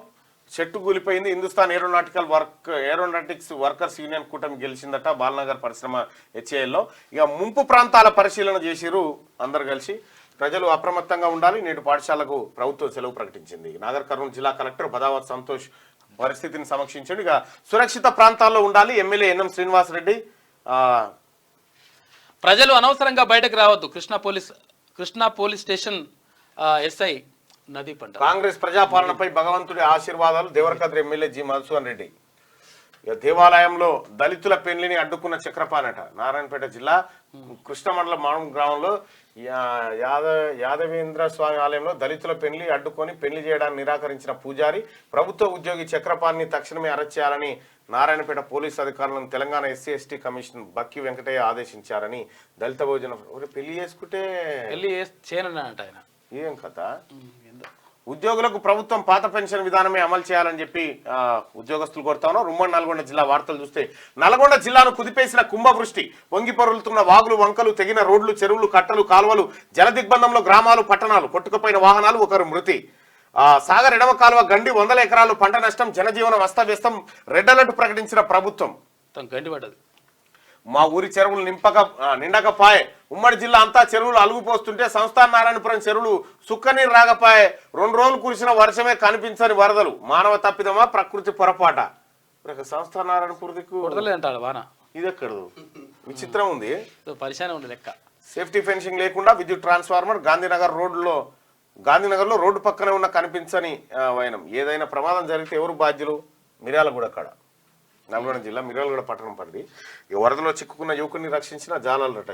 చెట్టు కూలిపోయింది. హిందుస్థాన్ ఏరోనాటిక్స్ వర్కర్స్ యూనియన్ కూటమి గెలిచిందట బాలనగర్ పరిశ్రమ హెచ్ఏఎల్లో. ఇక ముంపు ప్రాంతాల పరిశీలన చేసిరు అందరు కలిసి. ప్రజలు అప్రమత్తంగా ఉండాలి. నేటి పాఠశాలకు ప్రభుత్వం సెలవు ప్రకటించింది. నాగర్ కర్నూలు జిల్లా కలెక్టర్ బదావత్ సంతోష్ పరిస్థితిని సమీక్షించాడు. ఇక సురక్షిత ప్రాంతాల్లో ఉండాలి. MLA NM Srinivasa Reddy. ప్రజలు అనవసరంగా బయటకు రావద్దు. కృష్ణా పోలీస్ స్టేషన్ ఎస్ఐ నది పంట. కాంగ్రెస్ ప్రజాపాలనపై భగవంతుడి ఆశీర్వాదాలు. Devarakadra MLA G Madhusudan Reddy. దేవాలయంలో దళితుల పెళ్లిని అడ్డుకున్న చక్రపానట. నారాయణపేట జిల్లా కృష్ణమండలం మాణం గ్రామంలో యాదవేంద్ర స్వామి ఆలయంలో దళితుల పెళ్లి అడ్డుకొని పెళ్లి చేయడానికి నిరాకరించిన పూజారి, ప్రభుత్వ ఉద్యోగి చక్రపాణిని తక్షణమే అరెస్ట్ చేయాలని నారాయణపేట పోలీసు అధికారులను Telangana SC ST commission Bakki Venkataiah ఆదేశించారని దళిత భోజన పెళ్లి చేసుకుంటే పెళ్లి చేయనట ఆయన. ఏం కథ? ఉద్యోగులకు ప్రభుత్వం పాత పెన్షన్ విధానమే అమలు చేయాలని చెప్పి ఉద్యోగస్తులు కోరుతా ఉన్నారు. ఉమ్మడి నల్గొండ జిల్లా వార్తలు చూస్తే నల్గొండ జిల్లాను కుదిపేసిన కుంభవృష్టి, పొంగి పొరులుతున్న వాగులు వంకలు, తెగిన రోడ్లు, చెరువులు, కట్టలు, కాలువలు, జల దిగ్బంధంలో గ్రామాలు, పట్టణాలు, కొట్టుకుపోయిన వాహనాలు, ఒకరు మృతి. సాగర్ ఎడమ కాలువ గండి, 100 ఎకరాలు పంట నష్టం, జనజీవనం అస్తవ్యస్తం. రెడ్ అలర్ట్ ప్రకటించిన ప్రభుత్వం. గండి పడ్డది. మా ఊరి చెరువులు నిండకపాయే. ఉమ్మడి జిల్లా అంతా చెరువులు అలుగుపోస్తుంటే సంస్థాన నారాయణపురం చెరువులు సుక్కనీరు రాగపాయే. 2 రోజులు కురిసిన వర్షమే కనిపించని వరదలు. మానవ తప్పిదమా, ప్రకృతి పొరపాట? సంస్థాన నారాయణపురం అంటాడు వాన. ఇది ఎక్కడదు? విచిత్రం ఉంది. పరిశానే ఉంది లెక్క. సేఫ్టీ ఫెన్సింగ్ లేకుండా విద్యుత్ ట్రాన్స్ఫార్మర్. గాంధీనగర్లో రోడ్డు పక్కనే ఉన్న కనిపించని వైనం. ఏదైనా ప్రమాదం జరిగితే ఎవరు బాధ్యులు? మిర్యాలగూడ కాడ, నల్గొండ జిల్లా మిర్యాలగూడ పట్టణం పరిధి. ఈ వరదలో చిక్కుకున్న యువకుడిని రక్షించిన జాలాలట.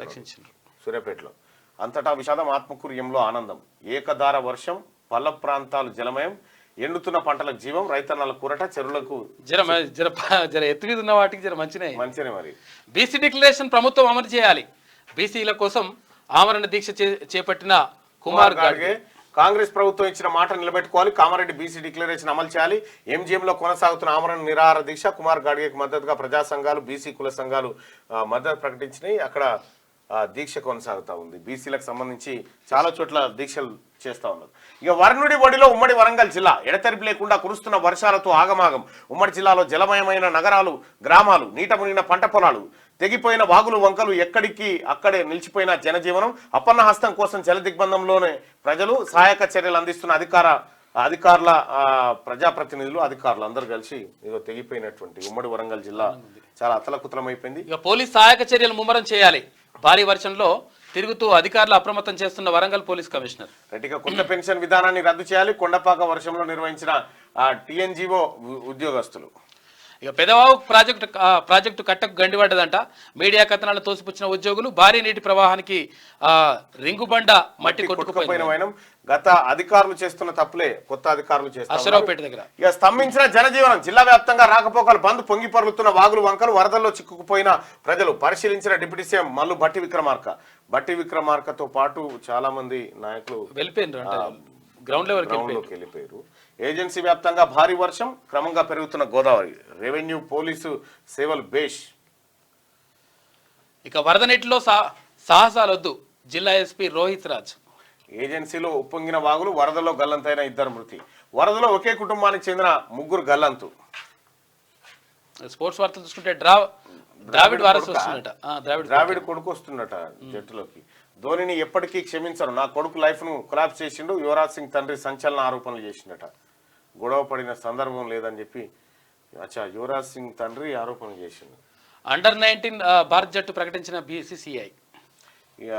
రక్షించారు సూర్యాపేటలో. అంతటా విషాదం, ఆత్మకూర్యంలో ఆనందం. ఏకధార వర్షం, పల్ల ప్రాంతాలు జలమయం, ఎండుతున్న పంటలకు జీవం, రైతన్నల కూరట, చెరువులకు జర ఎత్తు ఉన్న వాటికి జర మంచినే. మరి బీసీ డిక్లరేషన్ ప్రభుత్వం అమలు చేయాలి. బీసీల కోసం ఆమరణ దీక్ష చేపట్టిన కుమార్ గాడ్గే. కాంగ్రెస్ ప్రభుత్వం ఇచ్చిన మాట నిలబెట్టుకోవాలి. కామారెడ్డి బీసీ డిక్లరేషన్ అమలు చేయాలి. ఎంజీఎంలో కొనసాగుతున్న ఆమరణ నిరాహార దీక్ష. కుమార్ గాడ్గేకి మద్దతుగా ప్రజా సంఘాలు, బీసీ కుల సంఘాలు మద్దతు ప్రకటించినాయి. అక్కడ దీక్ష కొనసాగుతా ఉంది. బీసీలకు సంబంధించి చాలా చోట్ల దీక్షలు చేస్తా ఉన్నారు. ఇక వర్ణుడి ఒడిలో ఉమ్మడి వరంగల్ జిల్లా. ఎడతెరిపి లేకుండా కురుస్తున్న వర్షాలతో ఆగమాగం. ఉమ్మడి జిల్లాలో జలమయమైన నగరాలు, గ్రామాలు, నీట మునిగిన పంట పొలాలు, తెగిపోయిన వాగులు వంకలు, ఎక్కడికి అక్కడే నిలిచిపోయిన జనజీవనం. అపన్న హస్తం కోసం జల దిగ్బంధంలోనే ప్రజలు సహాయక చర్యలు అందిస్తున్న అధికారుల ప్రజాప్రతినిధులు, అధికారులు అందరూ కలిసి ఇదో తెగిపోయినటువంటి ఉమ్మడి వరంగల్ జిల్లా చాలా అతలకుతలమైపోయింది. ఇక పోలీస్ సహాయక చర్యలు ముమ్మరం చేయాలి. భారీ వర్షంలో తిరుగుతూ అధికారులు అప్రమత్తం చేస్తున్న వరంగల్ పోలీస్ కమిషనర్. గట్టిగా కొత్త పెన్షన్ విధానాన్ని రద్దు చేయాలి. కొండపాక వర్షంలో నిర్వహించిన టీఎన్జీఓ ఉద్యోగస్తులు. ఇక పెదవాగు ప్రాజెక్టు కట్టకు గండిపడ్డదంట. మీడియా కథనాలు తోసిపుచ్చిన ఉద్యోగులు. భారీ నీటి ప్రవాహానికి రింగుబండ మట్టి కొట్టుకుపోయిన వైనం. గత అధికారులు చేస్తున్న తప్పులే కొత్త అధికారులు చేస్తున్నారు. అశ్వరావుపేట దగ్గర ఇక స్తంభించిన జనజీవనం. జిల్లా వ్యాప్తంగా రాకపోకలు బంద్. పొంగి పొర్లుతున్న వాగులు వంకలు, వరదల్లో చిక్కుకుపోయిన ప్రజలు. పరిశీలించిన డిప్యూటీ సీఎం మల్లు బట్టి విక్రమార్కతో పాటు చాలా మంది నాయకులు వెళ్ళిపోయినారు, గ్రౌండ్ లెవెల్కి వెళ్ళిపోయారు. ఏజెన్సీ వ్యాప్తంగా భారీ వర్షం, క్రమంగా పెరుగుతున్న గోదావరి. రెవెన్యూ పోలీసు సేవలు బేష్. ఇక వరద నీటిలో సాహసాలొద్దు, జిల్లా ఎస్పీ రోహిత్ రాజ్. ఏజెన్సీలో ఉప్పొంగిన వాగులు, వరదలో గల్లంతైన 2 మృతి. వరదలో ఒకే కుటుంబానికి చెందిన 3 గల్లంతు. స్పోర్ట్స్ వార్తలు చూసుకుంటే ద్రావిడ్ వారసు వస్తున్నట. ద్రావిడ్ కొడుకు వస్తున్నట జట్టులోకి. ధోనిని ఎప్పటికీ క్షమించరు, నా కొడుకు లైఫ్ ను కొలాప్స్ చేసిండు. యువరాజ్ సింగ్ తండ్రి సంచలన ఆరోపణలు చేసిండట. గొడవ పడిన సందర్భం లేదని చెప్పి యువరాజ్ సింగ్ తండ్రి ఆరోపణలు చేసిండు. అండర్-19 భారత్ జట్టు ప్రకటించిన BCCI. ఇక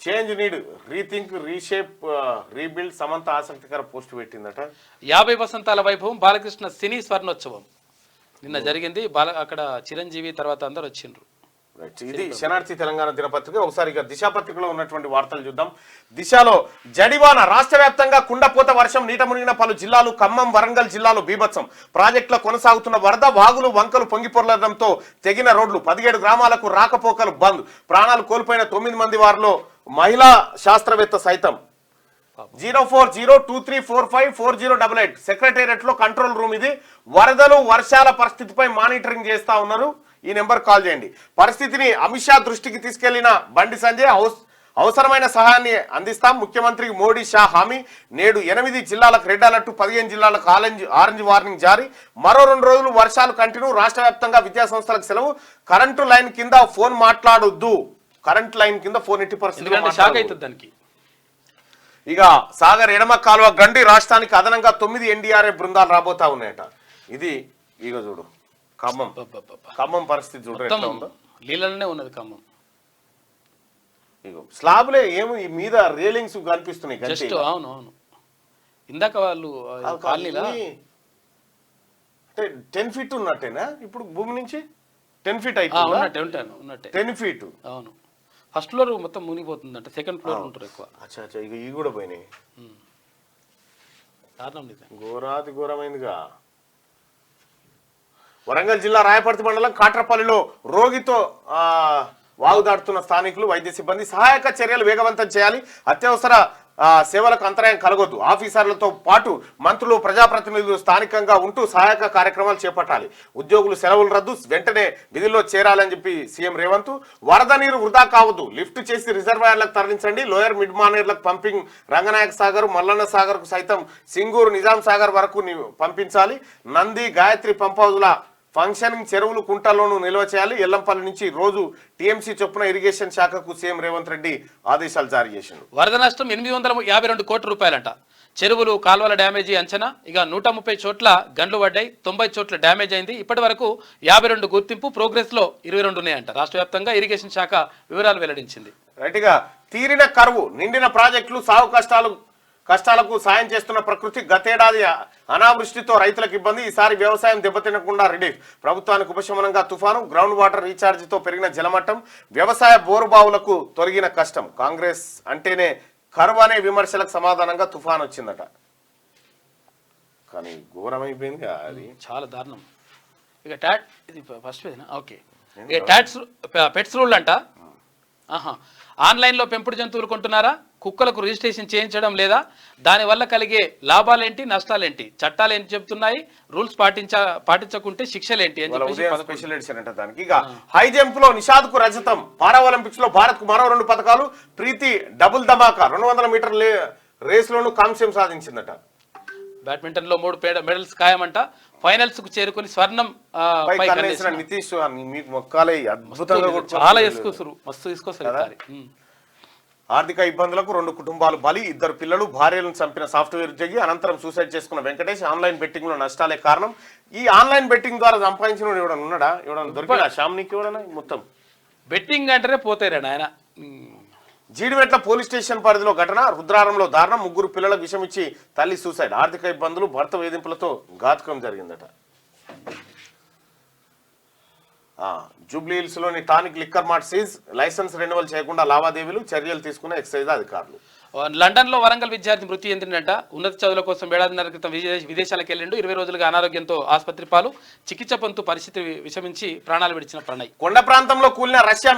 change need, rethink, reshape, rebuild. Samantha ఆసక్తికర పోస్ట్ పెట్టిందట. 50 వసంతాల వైభవం బాలకృష్ణ సినీ స్వర్ణోత్సవం నిన్న జరిగింది. అక్కడ చిరంజీవి తర్వాత అందరు వచ్చిండ్రు. ఇది శనార్థి తెలంగాణ దినపత్రిక. ఒకసారి ఇక దిశ పత్రికలో ఉన్నటువంటి వార్తలు చూద్దాం. దిశలో జడివాన, రాష్ట్ర వ్యాప్తంగా కుండపోత వర్షం, నీట మునిగిన పలు జిల్లాలు. ఖమ్మం, వరంగల్ జిల్లాలో బీభత్సం. ప్రాజెక్టులో కొనసాగుతున్న వరద, వాగులు వంకలు పొంగిపొర్లడంతో తెగిన రోడ్లు. 17 గ్రామాలకు రాకపోకలు బంద్. ప్రాణాలు కోల్పోయిన 9 మంది వారిలో మహిళా శాస్త్రవేత్త సైతం. 0402345408 సెక్రటేరియట్ లో కంట్రోల్ రూమ్ ఇది. వరదలు వర్షాల పరిస్థితిపై మానిటరింగ్ చేస్తా ఉన్నారు. ఈ నెంబర్ కాల్ చేయండి. పరిస్థితిని అమిత్ షా దృష్టికి తీసుకెళ్లిన బండి సంజయ్, అవసరమైన సహాయాన్ని అందిస్తాం. ముఖ్యమంత్రి మోడీ షా హామీ. నేడు 8 జిల్లాలకు రెడ్ అలర్ట్, 15 జిల్లాలకు ఆరెంజ్ వార్నింగ్ జారీ. మరో 2 రోజులు వర్షాలు కంటిన్యూ. రాష్ట్ర వ్యాప్తంగా విద్యాసంస్థలకు సెలవు. కరెంటు లైన్ కింద ఫోన్ మాట్లాడొద్దు. కరెంట్ లైన్ కింద ఫోన్ ఎట్టి పరిస్థితి. ఇక సాగర్ ఎడమ కాలువ గండి, రాష్ట్రానికి అదనంగా 9 NDRF బృందాలు రాబోతా ఉన్నాయట. ఇది ఇక చూడు ఖమ్మం పరిస్థితి చూడు ఎట్లా ఉందో. లీలలోనే ఉన్నది ఖమ్మం. ఇగో స్లాబ్లే ఏమో ఈ మీద రేలింగ్స్ కనిపిస్తున్నాయి. జస్ట్ అవును ఇందాక వాళ్ళు కాలనీలా అంటే 10 ఫీట్ ఉన్నట్టేనా ఇప్పుడు భూమి నుంచి 10 ఫీట్ అయితే ఉన్నట్టే 10 ఫీట్. అవును, ఫస్ట్ ఫ్లోర్ మొత్తం మునిగిపోతుంది అంటే సెకండ్ ఫ్లోర్ ఉంటారు ఎక్కువ. ఇక ఇవి కూడా పోయినాయి. ఘోరాతి ఘోరమైందిగా. వరంగల్ జిల్లా రాయపర్తి మండలం కాట్రపల్లిలో రోగితో వాగుదాడుతున్న స్థానికులు, వైద్య సిబ్బంది. సహాయక చర్యలు వేగవంతం చేయాలి. అత్యవసర సేవలకు అంతరాయం కలగొద్దు. ఆఫీసర్లతో పాటు మంత్రులు, ప్రజాప్రతినిధులు స్థానికంగా ఉంటూ సహాయక కార్యక్రమాలు చేపట్టాలి. ఉద్యోగులు సెలవులు రద్దు, వెంటనే విధుల్లో చేరాలని చెప్పి సీఎం రేవంత్. వరద నీరు వృధా కావద్దు, లిఫ్ట్ చేసి రిజర్వాయర్లకు తరలించండి. లోయర్ మిడ్ మానేర్లకు పంపింగ్. రంగనాయక సాగర్, మల్లన్న సాగర్ కు సైతం, సింగూరు, నిజాం సాగర్ వరకు పంపించాలి. నంది, గాయత్రి పంప్ హౌజ్ల ఫంక్షనింగ్ చెరువులు, కుంటల్లోనూ నిల్వ చేయాలి. ఎల్లంపల్లి నుంచి రోజు టీఎంసీ చొప్పున ఇరిగేషన్ శాఖకు సీఎం రేవంత్ రెడ్డి ఆదేశాలు జారీ చేసిండు. వరద నష్టం 852 కోట్ల రూపాయలంట. చెరువులు, కాల్వల డ్యామేజీ అంచనా. ఇక 130 చోట్ల గండ్లు పడ్డాయి, 90 చోట్ల డ్యామేజ్ అయింది. ఇప్పటి వరకు 52 గుర్తింపు, ప్రోగ్రెస్ లో 22 ఉన్నాయంట. రాష్ట్ర వ్యాప్తంగా ఇరిగేషన్ శాఖ వివరాలు వెల్లడించింది. రైట్గా తీరిన కరువు, నిండిన ప్రాజెక్టులు, సాగు కష్టాలకు సాయం చేస్తున్న ప్రకృతి. గతేడాది అనావృష్టితో రైతులకు ఇబ్బంది. ఈసారి వ్యవసాయం దెబ్బతినకుండా రిలీఫ్. ప్రభుత్వానికి ఉపశమనంగా తుఫాను. గ్రౌండ్ వాటర్ రీఛార్జితో పెరిగిన జలమట్టం. వ్యవసాయ బోరుబావులకు తొలగిన కష్టం. కాంగ్రెస్ అంటేనే కరువు అనే విమర్శలకు సమాధానంగా తుఫాన్ వచ్చిందట. కానీ ఘోరమైపోయింది అది, చాలా దారుణం. ఇక ఇది ఫస్ట్ పేజ్. ఓకే, ఇక పెట్స్ రూల్ అంట. ఆన్లైన్లో పెంపుడు జంతువులు కొంటున్నారా? కుక్కలకు రిజిస్ట్రేషన్ చేయించడం లేదా? దానివల్ల కలిగే లాభాలేంటి, నష్టాలేంటి? చట్టాలు ఏంటి చెప్తున్నాయి? రూల్స్ పాటించకుంటే శిక్షలేంటి అని స్పెషల్ ఎడిషన్ అంట దానికి. ఇక హై జంప్ లో నిషాద్కు రజతం. పారా ఒలింపిక్స్ లో భారత్ కు మరో 2 పథకాలు. ప్రీతి డబుల్ ధమాకా 200 మీటర్ రేస్ లోను కాంస్యం సాధించిందట. బ్యాడ్మింటన్ లో 3 మెడల్స్ ఖాయమంట. ఫైనల్స్ కు చేరుకుని స్వర్ణం నితీష్ మీకు మొక్కాలే, అద్భుతంగా చాలా వేసుకొస్తారు, మస్తు తీసుకొస్తారు. ఆర్థిక ఇబ్బందులకు 2 కుటుంబాలు బలి. 2 పిల్లలు, భార్యలను చంపిన సాఫ్ట్వేర్ ఉద్యోగి అనంతరం సూసైడ్ చేసుకున్న వెంకటేష్. ఆన్లైన్ బెట్టింగ్ లో నష్టాలే కారణం. ఈ ఆన్లైన్ బెట్టింగ్ ద్వారా సంపాదించిన ఎవడన్నా ఉన్నాడా? ఎవడన్నా దొరికినా? షామ్నికి ఎవడన్నా? మొత్తం బెట్టింగ్ అంటేనే పోతారా ఆయన. జీడిమెట్ల పోలీస్ స్టేషన్ పరిధిలో ఘటన. రుద్రారంలో దారుణం. 3 పిల్లలకు విషమిచ్చి తల్లి సూసైడ్. ఆర్థిక ఇబ్బందులు, భర్త వేధింపులతో ఘాతుకం జరిగిందట. జూబ్లీ హిల్స్ లోని tonic liquor mart seize. Licence renewal చేయకుండా లావాదేవీలు, చర్యలు తీసుకున్న ఎక్సైజ్ అధికారులు. లండన్ లో వరంగల్ విద్యార్థి మృతి చెందిందంట. ఉన్నత చదువుల కోసం ఏడాదిన్నర క్రితం విదేశాలకు వెళ్ళిండు. 20 రోజులుగా అనారోగ్యంతో ఆసుపత్రి పాలు. చికిత్స పొందుతూ పరిస్థితి విషమించి ప్రాణాలు విడిచిన ప్రణయ్. కొండ ప్రాంతంలో కూలిన రష్యా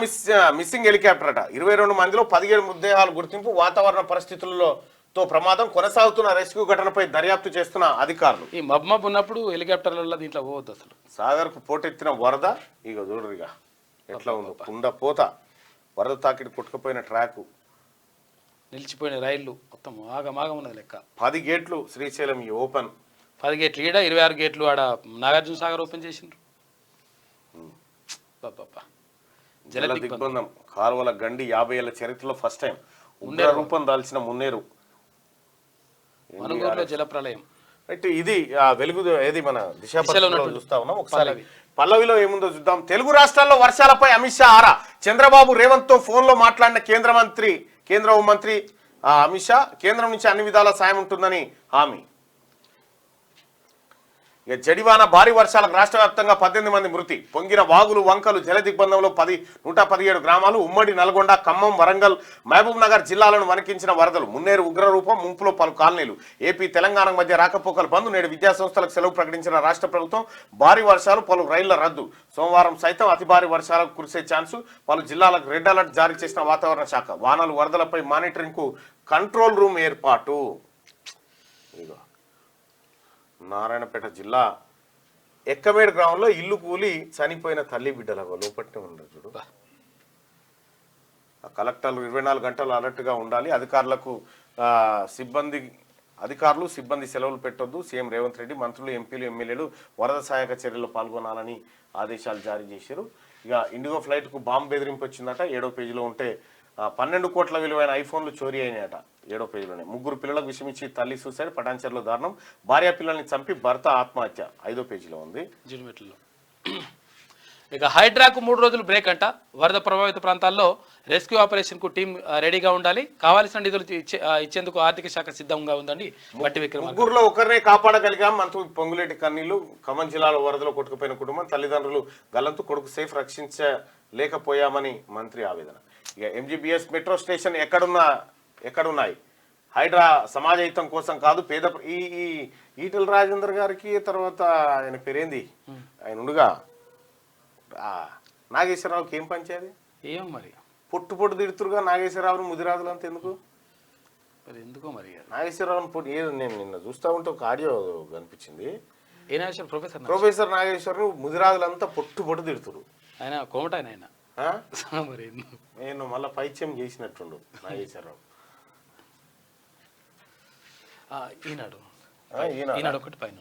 మిస్సింగ్ హెలికాప్టర్ అట. 22 మందిలో 17 మృతదేహాలు గుర్తింపు. వాతావరణ పరిస్థితుల్లో తో ప్రమాదం కొనసాగుతున్న రెస్క్యూ ఘటనపై దర్యాప్తు చేస్తున్న అధికారులు. ఈ మబ్బు ఉన్నప్పుడు హెలికాప్టర్ల దీంట్లో పోవద్దు అసలు. సాగర్కు పోటెత్తిన వరద ఇక చూడరుగా ఎట్లా ఉందో కుండ పోత, వరద తాకిడి కొట్టుకుపోయిన ట్రాకు, నిలిచిపోయిన రైళ్లు మొత్తం ఆగమాగం ఉన్నది లెక్క. 10 గేట్లు శ్రీశైలం ఈ ఓపెన్. 10 గేట్లు ఈడ, 26 గేట్లు ఆడ నాగార్జున సాగర్ ఓపెన్ చేసిండ్రు. బాబా జల దిగ్బంధం, కాలువల గండి 50 ఏళ్ల చరిత్రలో ఫస్ట్ టైం ఉగ్ర రూపం దాల్చిన మున్నేరు. మనుగూరులో జల ప్రళయం. రైట్, ఇది వెలుగు ఏది మన దిశ చూస్తా ఉన్నాం. ఒకసారి పల్లవిలో ఏముందో చూద్దాం. తెలుగు రాష్ట్రాల్లో వర్షాలపై అమిత్ షా ఆరా. చంద్రబాబు రేవంత్ తో ఫోన్ లో మాట్లాడిన కేంద్ర హోంమంత్రి అమిత్ షా కేంద్రం నుంచి అన్ని విధాల సాయం ఉంటుందని హామీ. ఇక జడివాన భారీ వర్షాలకు రాష్ట్ర వ్యాప్తంగా 18 మంది మృతి. పొంగిన వాగులు వంకలు, జల దిగ్బంధంలో 117 గ్రామాలు. ఉమ్మడి నల్గొండ, ఖమ్మం, వరంగల్, మహబూబ్ నగర్ జిల్లాలను వణికించిన వరదలు. మున్నేరు ఉగ్రరూపం, ముంపులో పలు కాలనీలు. ఏపీ తెలంగాణ మధ్య రాకపోకలు బంద్. నేడు విద్యాసంస్థలకు సెలవు ప్రకటించిన రాష్ట్ర ప్రభుత్వం. భారీ వర్షాలు, పలు రైళ్ల రద్దు. సోమవారం సైతం అతి భారీ వర్షాలకు కురిసే ఛాన్సు. పలు జిల్లాలకు రెడ్ అలర్ట్ జారీ చేసిన వాతావరణ శాఖ. వానలు, వరదలపై మానిటరింగ్ కు కంట్రోల్ రూమ్ ఏర్పాటు. నారాయణపేట జిల్లా ఎక్కమేడు గ్రామంలో ఇల్లు కూలి చనిపోయిన తల్లి బిడ్డల లోపట్నే ఉండదు చూడు. కలెక్టర్లు 24 గంటలు అలర్ట్గా ఉండాలి. అధికారులు సిబ్బంది సెలవులు పెట్టొద్దు. సీఎం రేవంత్ రెడ్డి, మంత్రులు, ఎంపీలు, ఎమ్మెల్యేలు వరద సహాయక చర్యల్లో పాల్గొనాలని ఆదేశాలు జారీ చేశారు. ఇక ఇండిగో ఫ్లైట్కు బాంబు బెదిరింపు వచ్చిందట. 7వ పేజీలో ఉంటే 12 కోట్ల విలువైన ఐఫోన్లు చోరీ అయినాయట. 7వ పేజీలోనే 3 పిల్లలకు విషమిచ్చి తల్లి సూసైడ్. పటాన్చెరులో దారుణం. భార్య పిల్లల్ని చంపి భర్త ఆత్మహత్య. 5వ పేజీలో ఉంది. జిడిమెట్లలో ఇక హైడ్రాకు 3 రోజులు బ్రేక్ అంట. వరద ప్రభావిత ప్రాంతాల్లో రెస్క్యూ ఆపరేషన్ కు టీం రెడీగా ఉండాలి. కావాల్సిన నిధులు ఇచ్చేందుకు ఆర్థిక శాఖ సిద్ధంగా ఉందండి. బట్టి విక్రమార్క. ముగ్గురులో ఒకరినే కాపాడగలిగాం. మంత్రి పొంగులేటి కన్నీళ్లు. ఖమ్మం జిల్లాలో వరదలో కొట్టుకుపోయిన కుటుంబం. తల్లిదండ్రులు గల్లంతు. కొడుకు సేఫ్ రక్షించలేకపోయామని మంత్రి ఆవేదన. ఇక ఎంజీబీఎస్ మెట్రో స్టేషన్ ఎక్కడున్నాయి? హైడ్రా సమాజహితం కోసం కాదు, పేద ఈ ఈటల రాజేందర్ గారికి, తర్వాత ఆయన పేరేంది, ఆయన ఉండుగా నాగేశ్వరరావుకి ఏం పంచేది? ఏం మరి పొట్టు తిడుతురుగా నాగేశ్వరరావుని ముదిరాజులు అంత ఎందుకు? మరి ఎందుకో మరి నాగేశ్వరరావు పొట్టు ఏదో నేను నిన్న చూస్తా ఉంటే ఒక ఆడియో కనిపించింది. ఏ నాగేశ్వర? ప్రొఫెసర్ నాగేశ్వరరావు ముదిరాజులంతా పొట్టు తిడుతురు. ఆయన కోమట ఆయన మరి నేను మళ్ళీ పైత్యం చేసినట్టుండు నాగేశ్వరరావు. ఈనాడు ఒకటి పైన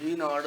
ఈనాడు